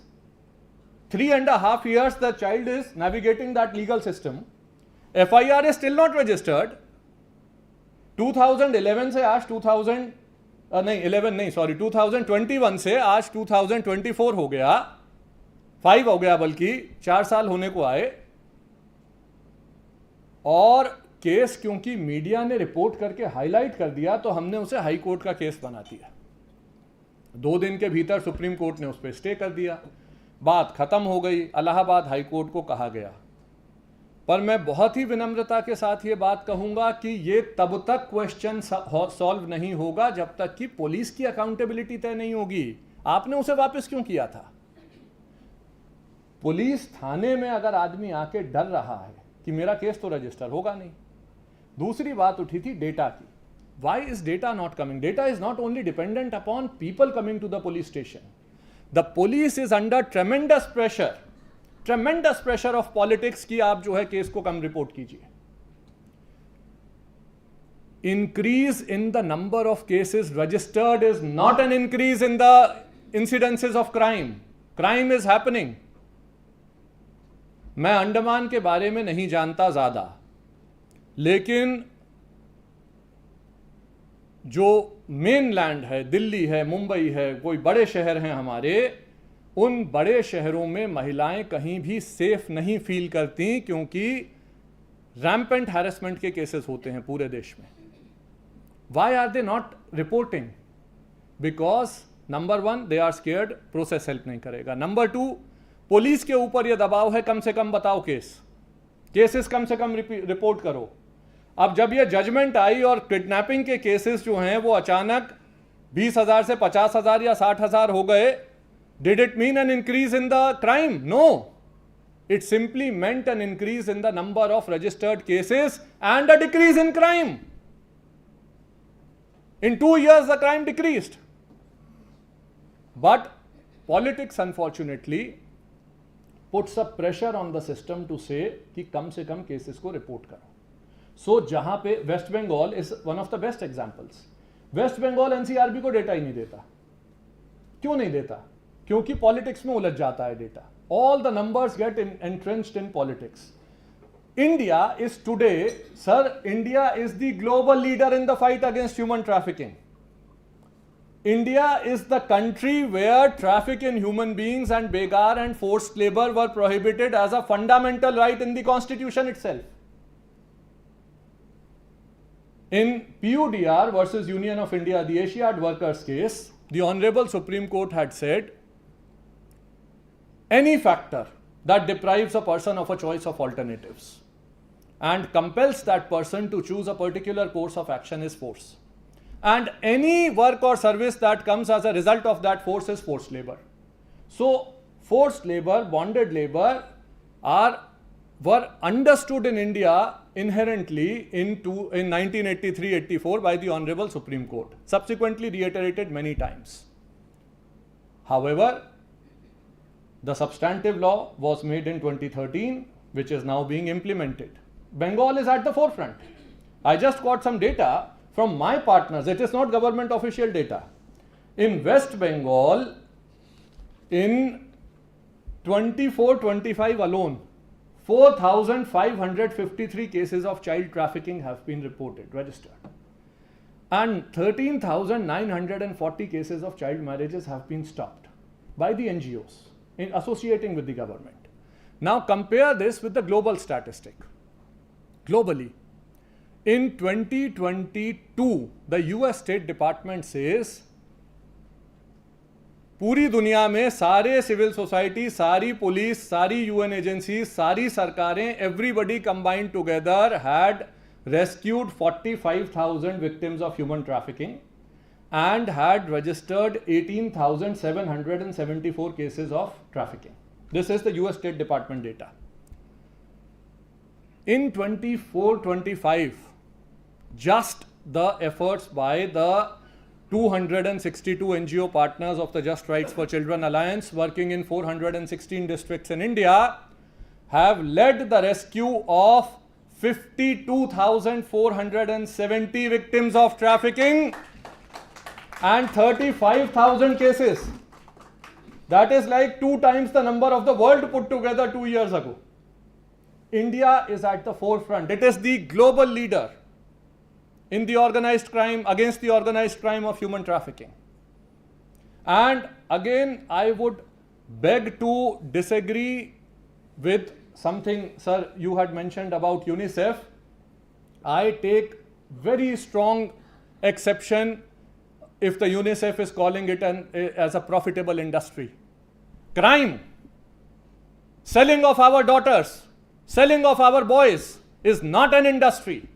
3.5 years the child is navigating that legal system. FIR is still not registered. 2011 से आज 2021 से आज 2024 हो गया, 5 हो गया, बल्कि 4 साल होने को आए, और केस क्योंकि मीडिया ने रिपोर्ट करके हाईलाइट कर दिया तो हमने उसे हाई कोर्ट का केस बना दिया. 2 दिन के भीतर सुप्रीम कोर्ट ने उस पर स्टे कर दिया, बात खत्म हो गई. इलाहाबाद हाई कोर्ट को कहा गया, पर मैं बहुत ही विनम्रता के साथ ये बात कहूंगा कि ये तब तक क्वेश्चन सॉल्व नहीं होगा जब तक कि पुलिस की अकाउंटेबिलिटी तय नहीं होगी. आपने उसे वापस क्यों किया था? पुलिस थाने में अगर आदमी आके डर रहा है कि मेरा केस तो रजिस्टर होगा नहीं. दूसरी बात उठी थी डेटा की. Why is data not coming? Data is not only dependent upon people coming to the police station. The police is under tremendous pressure of politics कि आप जो है केस को कम रिपोर्ट कीजिए. Increase in the number of cases registered is not an increase in the incidences of crime. Crime is happening. मैं अंडमान के बारे में नहीं जानता ज्यादा, लेकिन जो मेनलैंड है, दिल्ली है, मुंबई है, कोई बड़े शहर हैं हमारे, उन बड़े शहरों में महिलाएं कहीं भी सेफ नहीं फील करती, क्योंकि रैम्पेंट हैरेसमेंट के केसेस होते हैं पूरे देश में. Why are they not reporting? Because number 1 they are scared, process help नहीं करेगा. नंबर 2 पुलिस के ऊपर यह दबाव है, कम से कम बताओ केसेस कम से कम रिपोर्ट करो. अब जब यह जजमेंट आई और किडनैपिंग के केसेस जो हैं वो अचानक 20,000 से 50,000 या 60,000 हो गए, did it mean an increase in the crime? No, it simply meant an increase in the number of registered cases and a decrease in crime. In 2 years the crime decreased. But politics unfortunately puts a pressure on the system to say कि कम से कम cases को report करो. So जहां पे West Bengal is one of the best examples. West Bengal NCRB को data ही नहीं देता. क्यों नहीं देता? क्योंकि पॉलिटिक्स में उलझ जाता है data. All the numbers get entrenched in politics. India is today, sir, India is the global leader in the fight against human trafficking. India is the country where traffic in human beings and begar and forced labor were prohibited as a fundamental right in the constitution itself. In PUDR versus Union of India, the Asiad workers case, the Honorable Supreme Court had said, any factor that deprives a person of a choice of alternatives and compels that person to choose a particular course of action is force. And any work or service that comes as a result of that force is forced labor. So, forced labor, bonded labor were understood in India inherently in 1983-84 by the Honorable Supreme Court, subsequently reiterated many times. However, the substantive law was made in 2013, which is now being implemented. Bengal is at the forefront. I just got some data from my partners. It is not government official data. In West Bengal, in 24-25 alone, 4,553 cases of child trafficking have been reported, registered. And 13,940 cases of child marriages have been stopped by the NGOs in associating with the government. Now compare this with the global statistic. Globally, in 2022, the US State Department says, पूरी दुनिया में सारे civil society, सारी police, सारी UN agencies, सारी सरकारें, everybody combined together had rescued 45,000 victims of human trafficking and had registered 18,774 cases of trafficking. This is the US State Department data. In 24-25, just the efforts by the 262 NGO partners of the Just Rights for Children Alliance working in 416 districts in India have led the rescue of 52,470 victims of trafficking and 35,000 cases. That is like 2 times the number of the world put together 2 years ago. India is at the forefront. It is the global leader in the organized crime, against the organized crime of human trafficking. And again, I would beg to disagree with something, sir, you had mentioned about UNICEF. I take very strong exception if the UNICEF is calling it as a profitable industry. Crime, selling of our daughters, selling of our boys is not an industry.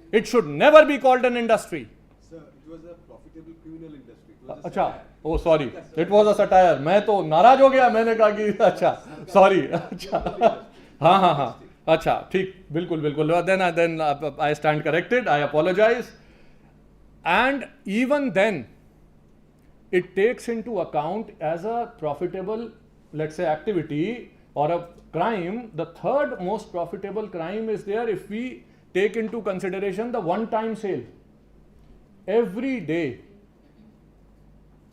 It should never be called an industry. Sir, it was a profitable criminal industry. अच्छा, oh sorry, it was a satire. मैं तो नाराज हो गया, मैंने कहा कि अच्छा, sorry, अच्छा, हाँ हाँ हाँ, अच्छा, ठीक, बिल्कुल बिल्कुल. Then I stand corrected. I apologize. And even then, it takes into account as a profitable, let's say, activity or a crime. The third most profitable crime is there if we take into consideration the one-time sale. Every day,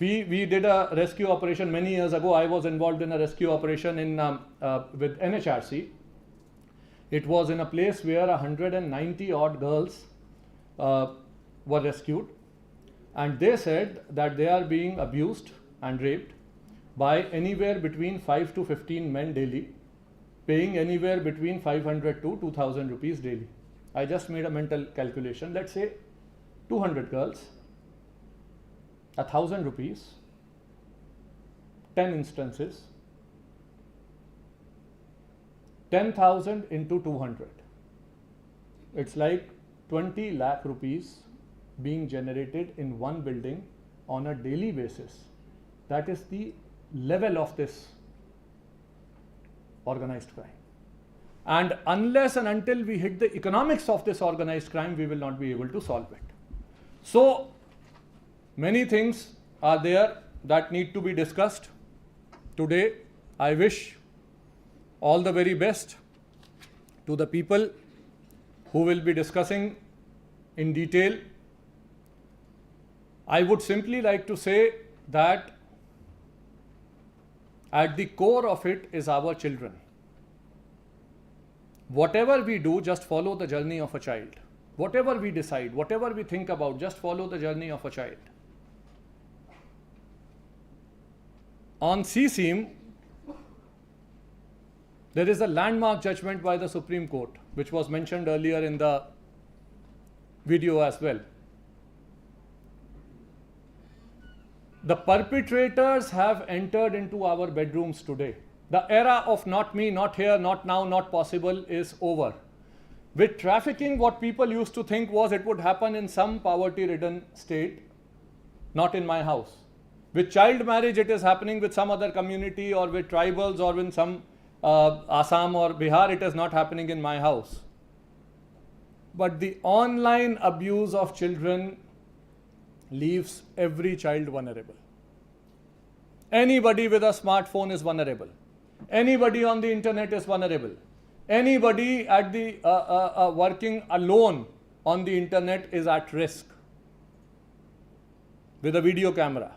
we did a rescue operation many years ago. I was involved in a rescue operation with NHRC. It was in a place where 190 odd girls were rescued, and they said that they are being abused and raped by anywhere between 5 to 15 men daily, paying anywhere between 500 to 2,000 rupees daily. I just made a mental calculation. Let's say 200 girls, 1,000 rupees, 10 instances, 10,000 into 200. It's like 20 lakh rupees being generated in one building on a daily basis. That is the level of this organized crime. And unless and until we hit the economics of this organized crime, we will not be able to solve it. So, many things are there that need to be discussed. Today, I wish all the very best to the people who will be discussing in detail. I would simply like to say that at the core of it is our children. whatever we do, just follow the journey of a child. Whatever we decide, whatever we think about, just follow the journey of a child. On CSIM, there is a landmark judgment by the Supreme Court, which was mentioned earlier in the video as well. The perpetrators have entered into our bedrooms today. The era of not me, not here, not now, not possible is over. With trafficking, what people used to think was it would happen in some poverty-ridden state, not in my house. With child marriage, it is happening with some other community, or with tribals, or with some Assam or Bihar, it is not happening in my house. But the online abuse of children leaves every child vulnerable. Anybody with a smartphone is vulnerable. Anybody on the internet is vulnerable. Anybody at the working alone on the internet is at risk with a video camera,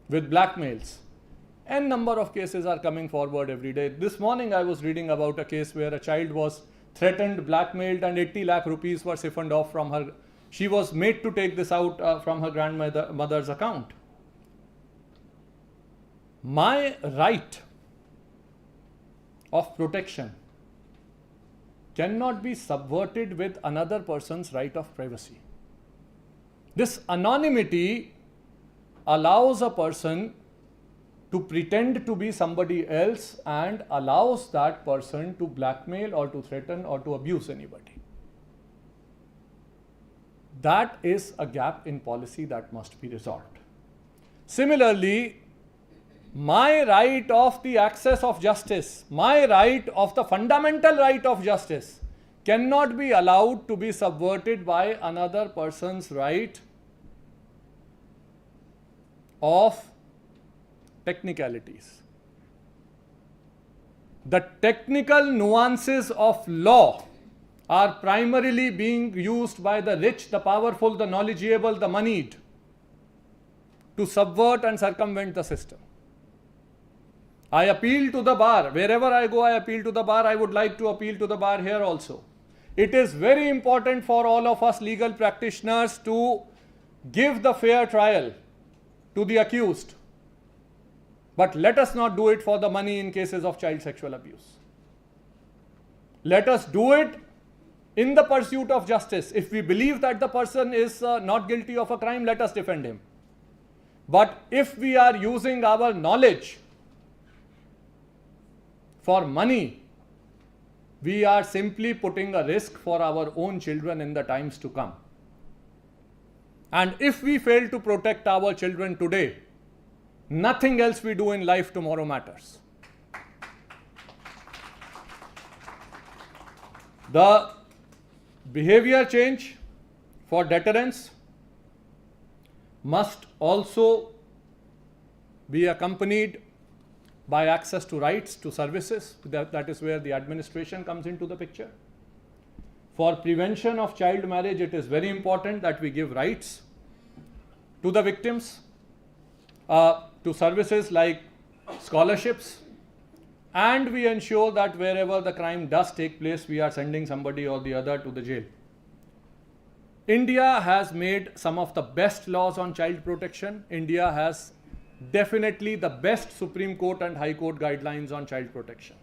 with blackmails. N number of cases are coming forward every day. This morning I was reading about a case where a child was threatened, blackmailed, and 80 lakh rupees were siphoned off from her. She was made to take this out from her grandmother's account. My right of protection cannot be subverted with another person's right of privacy. This anonymity allows a person to pretend to be somebody else and allows that person to blackmail or to threaten or to abuse anybody. That is a gap in policy that must be resolved. Similarly, my right of the access of justice, my right of the fundamental right of justice cannot be allowed to be subverted by another person's right of technicalities. The technical nuances of law are primarily being used by the rich, the powerful, the knowledgeable, the moneyed to subvert and circumvent the system. I appeal to the bar. Wherever I go, I appeal to the bar. I would like to appeal to the bar here also. It is very important for all of us legal practitioners to give the fair trial to the accused. But let us not do it for the money in cases of child sexual abuse. Let us do it in the pursuit of justice. If we believe that the person is not guilty of a crime, let us defend him. But if we are using our knowledge for money, we are simply putting a risk for our own children in the times to come. And if we fail to protect our children today, nothing else we do in life tomorrow matters. The behavior change for deterrence must also be accompanied by access to rights, to services. That is where the administration comes into the picture. For prevention of child marriage, it is very important that we give rights to the victims, to services like scholarships, and we ensure that wherever the crime does take place, we are sending somebody or the other to the jail. India has made some of the best laws on child protection. India has definitely the best Supreme Court and High Court guidelines on child protection.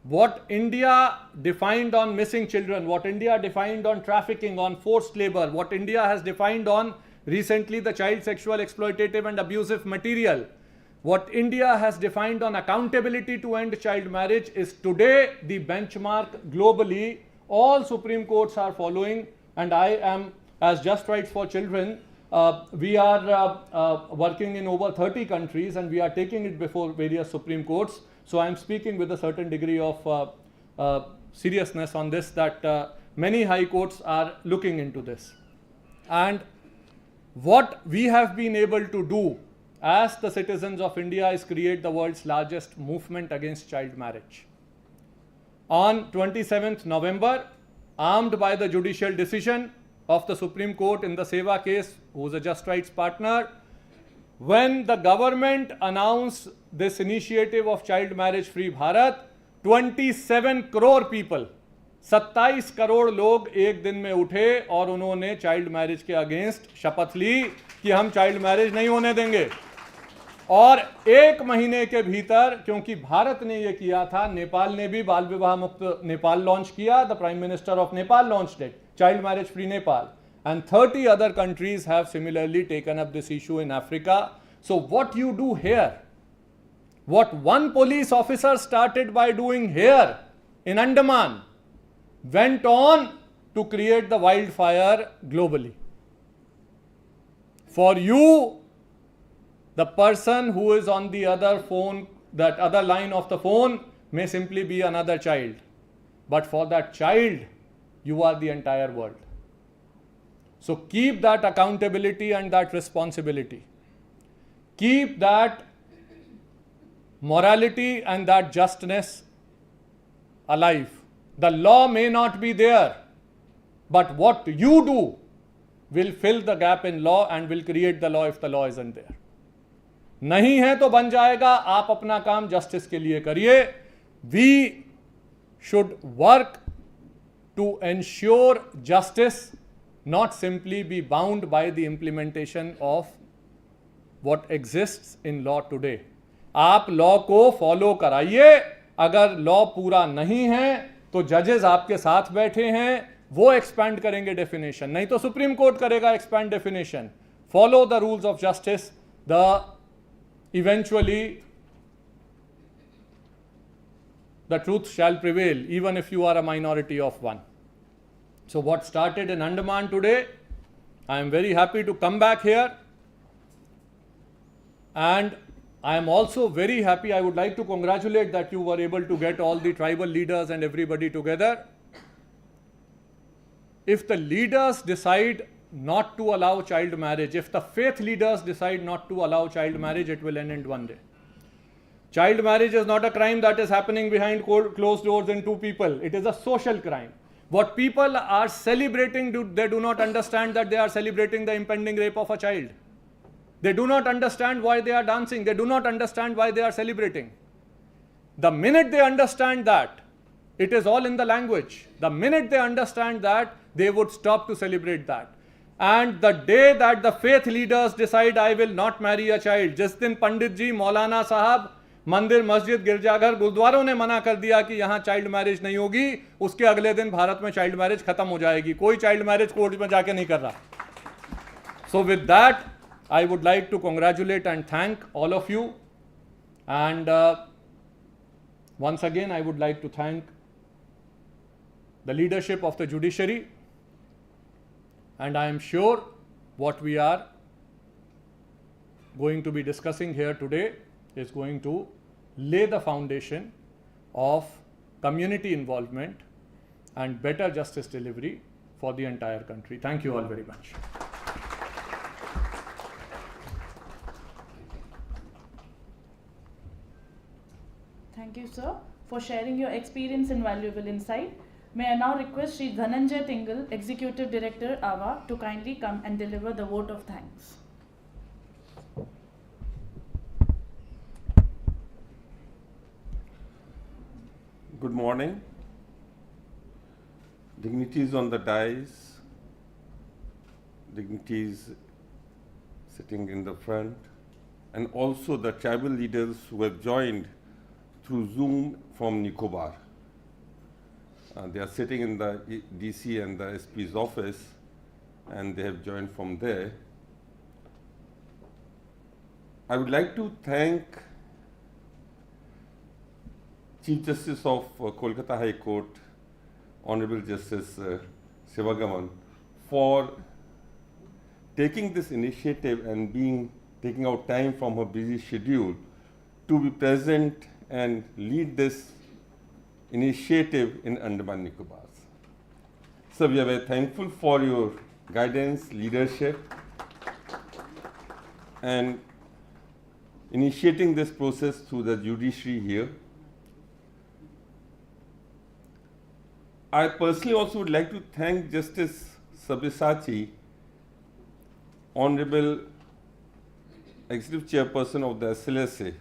What India defined on missing children, what India defined on trafficking, on forced labor, what India has defined on recently the child sexual exploitative and abusive material, what India has defined on accountability to end child marriage is today the benchmark globally. All Supreme Courts are following, and I am, as Just Rights for Children, we are working in over 30 countries and we are taking it before various Supreme Courts. So I am speaking with a certain degree of seriousness on this, that many high courts are looking into this. And what we have been able to do as the citizens of India is create the world's largest movement against child marriage. On 27th November, armed by the judicial decision of the Supreme Court in the Seva case, who is a Just Rights partner, when the government announced this initiative of Child Marriage Free Bharat, 27 crore people, 27 crore लोग एक दिन में उठे और उन्होंने child marriage के against शपथ ली कि हम चाइल्ड मैरिज नहीं होने देंगे। और एक महीने के भीतर, क्योंकि भारत ने यह किया था, नेपाल ने भी बाल विवाह मुक्त नेपाल लॉन्च किया, the prime minister of Nepal launched it, child marriage free Nepal, and 30 other countries have similarly taken up this issue in Africa. So what you do here, what one police officer started by doing here in Andaman, went on to create the wildfire globally. For you, the person who is on the other phone, that other line of the phone, may simply be another child. But for that child, you are the entire world. So keep that accountability and that responsibility. Keep that morality and that justness alive. The law may not be there, but what you do will fill the gap in law and will create the law if the law isn't there. नहीं है तो बन जाएगा, आप अपना काम justice के लिए करिए. We should work to ensure justice, not simply be bound by the implementation of what exists in law today. आप लॉ को फॉलो कराइए. अगर लॉ पूरा नहीं है तो जजेस आपके साथ बैठे हैं, वो एक्सपैंड करेंगे डेफिनेशन, नहीं तो सुप्रीम कोर्ट करेगा expand definition. Follow the rules of justice. The eventually the truth shall prevail, even if you are a minority of one. So what started in Andaman today, I am very happy to come back here, and I am also very happy, I would like to congratulate that you were able to get all the tribal leaders and everybody together. If the leaders decide not to allow child marriage, if the faith leaders decide not to allow child marriage, it will end in one day. Child marriage is not a crime that is happening behind closed doors in two people. It is a social crime. What people are celebrating, they do not understand that they are celebrating the impending rape of a child. They do not understand why they are dancing. They do not understand why they are celebrating. The minute they understand that, it is all in the language. The minute they understand that, they would stop to celebrate that. And the day that the faith leaders decide, I will not marry a child, जिस दिन पंडित जी, मौलाना साहब, मंदिर, मस्जिद, गिरजाघर, गुरुद्वारों ने मना कर दिया कि यहाँ चाइल्ड मैरिज नहीं होगी, उसके अगले दिन भारत में चाइल्ड मैरिज खत्म हो जाएगी. कोई चाइल्ड मैरिज कोर्ट में जाके नहीं कर रहा. So with that, I would like to congratulate and thank all of you. And once again, I would like to thank the leadership of the judiciary. And I am sure what we are going to be discussing here today is going to lay the foundation of community involvement and better justice delivery for the entire country. Thank you all very much. Thank you, sir, for sharing your experience and valuable insight. May I now request Shri Dhananjay Tingle, Executive Director, AVA, to kindly come and deliver the vote of thanks. Good morning. Dignitaries on the dais, dignitaries sitting in the front, and also the tribal leaders who have joined through Zoom from Nicobar. They are sitting in the DC and the SP's office, and they have joined from there. I would like to thank Chief Justice of Kolkata High Court, Honorable Justice Sivagaman, for taking this initiative and taking out time from her busy schedule to be present and lead this initiative in Andaman Nicobar. So we are very thankful for your guidance, leadership, and initiating this process through the judiciary here. I personally also would like to thank Justice Sabyasachi, Honorable Executive Chairperson of the SLSA,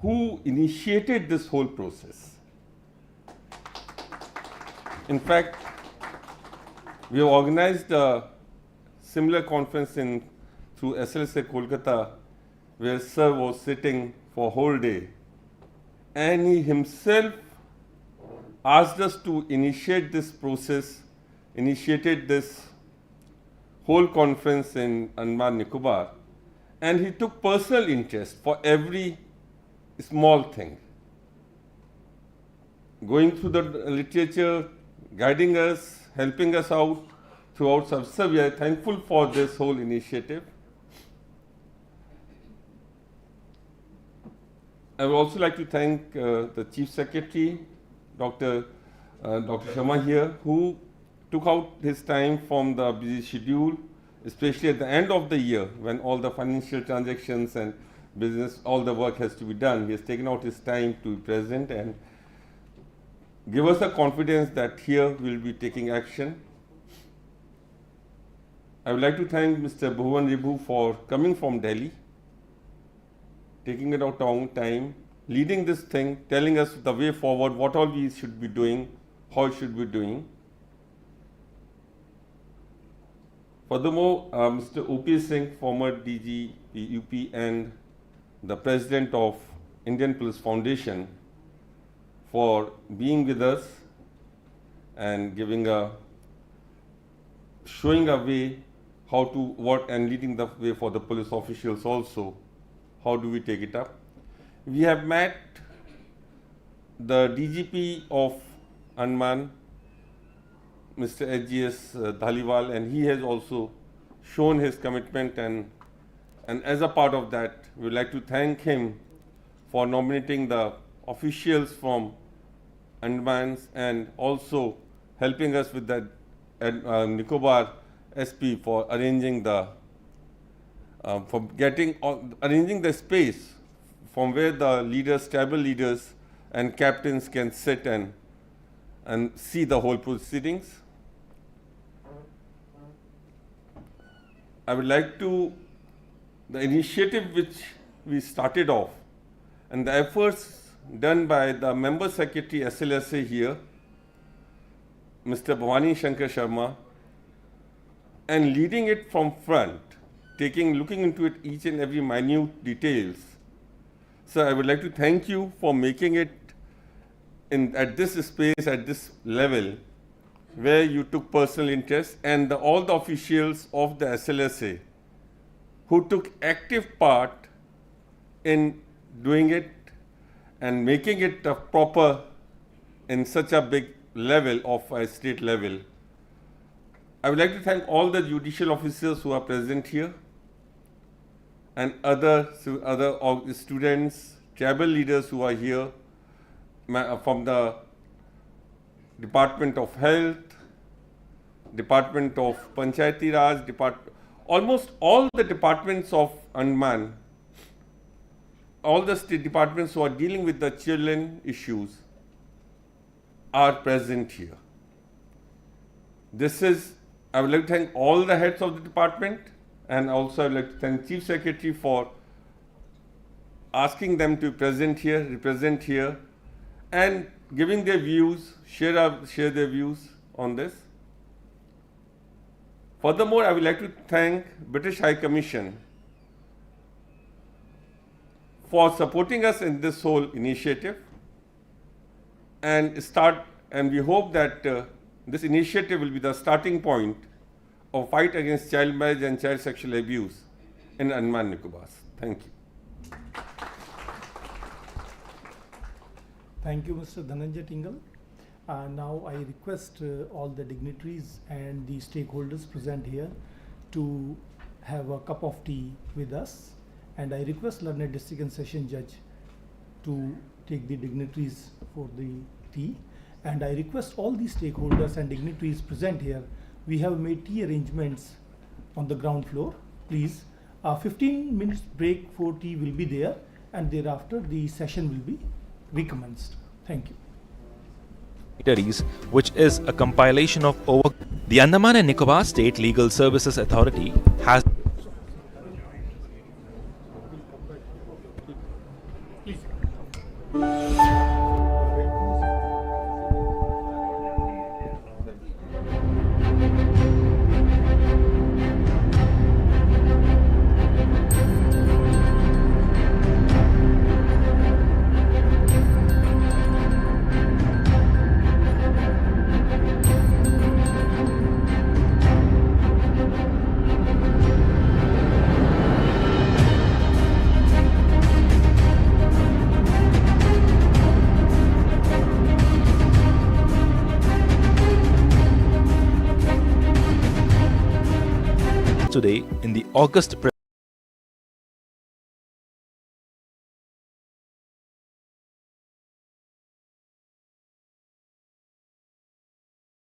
who initiated this whole process. In fact, we have organized a similar conference through SLSA Kolkata, where Sir was sitting for a whole day, and he himself asked us to initiate this process, initiated this whole conference in Andaman Nicobar, and he took personal interest for every small thing, going through the literature, guiding us, helping us out throughout. So we are thankful for this whole initiative. I would also like to thank the Chief Secretary, Dr. Sharma here, who took out his time from the busy schedule, especially at the end of the year when all the financial transactions and business, all the work has to be done. He has taken out his time to be present and give us the confidence that here we will be taking action. I would like to thank Mr. Bhuvan Ribu for coming from Delhi, taking it out own time, leading this thing, telling us the way forward, what all we should be doing, how it should be doing. Furthermore, Mr. O.P. Singh, former DG UP and the President of Indian Police Foundation, for being with us and showing a way how to work and leading the way for the police officials also. How do we take it up? We have met the DGP of Andaman, Mr. H.G.S. Dhaliwal, and he has also shown his commitment, and as a part of that, we would like to thank him for nominating the officials from Andaman and also helping us with that Nicobar SP for arranging the arranging the space from where the leaders, tribal leaders and captains can sit and see the whole proceedings. I would like to, the initiative which we started off and the efforts done by the member secretary SLSA here, Mr. Bhavani Shankar Sharma, and leading it from front, looking into it each and every minute details. So I would like to thank you for making it at this space, at this level, where you took personal interest, and all the officials of the SLSA who took active part in doing it and making it a proper in such a big level of a state level. I would like to thank all the judicial officers who are present here and other students, tribal leaders who are here from the Department of Health, Department of Panchayati Raj, almost all the departments of Andaman, all the state departments who are dealing with the children issues are present here. I would like to thank all the heads of the department, and also I would like to thank Chief Secretary for asking them to present here, represent here, and giving their views, share their views on this. Furthermore, I would like to thank British High Commission for supporting us in this whole initiative, and we hope that this initiative will be the starting point of fight against child marriage and child sexual abuse in Andaman Nicobar. Thank you. Thank you, Mr. Dhananjay Tingal. Now I request all the dignitaries and the stakeholders present here to have a cup of tea with us, and I request Learned District and Session Judge to take the dignitaries for the tea, and I request all the stakeholders and dignitaries present here. We have made tea arrangements on the ground floor. Please, 15 minutes break for tea will be there, and thereafter the session will be recommenced. Thank you. Which is a compilation of the Andaman and Nicobar State Legal Services Authority has today in the August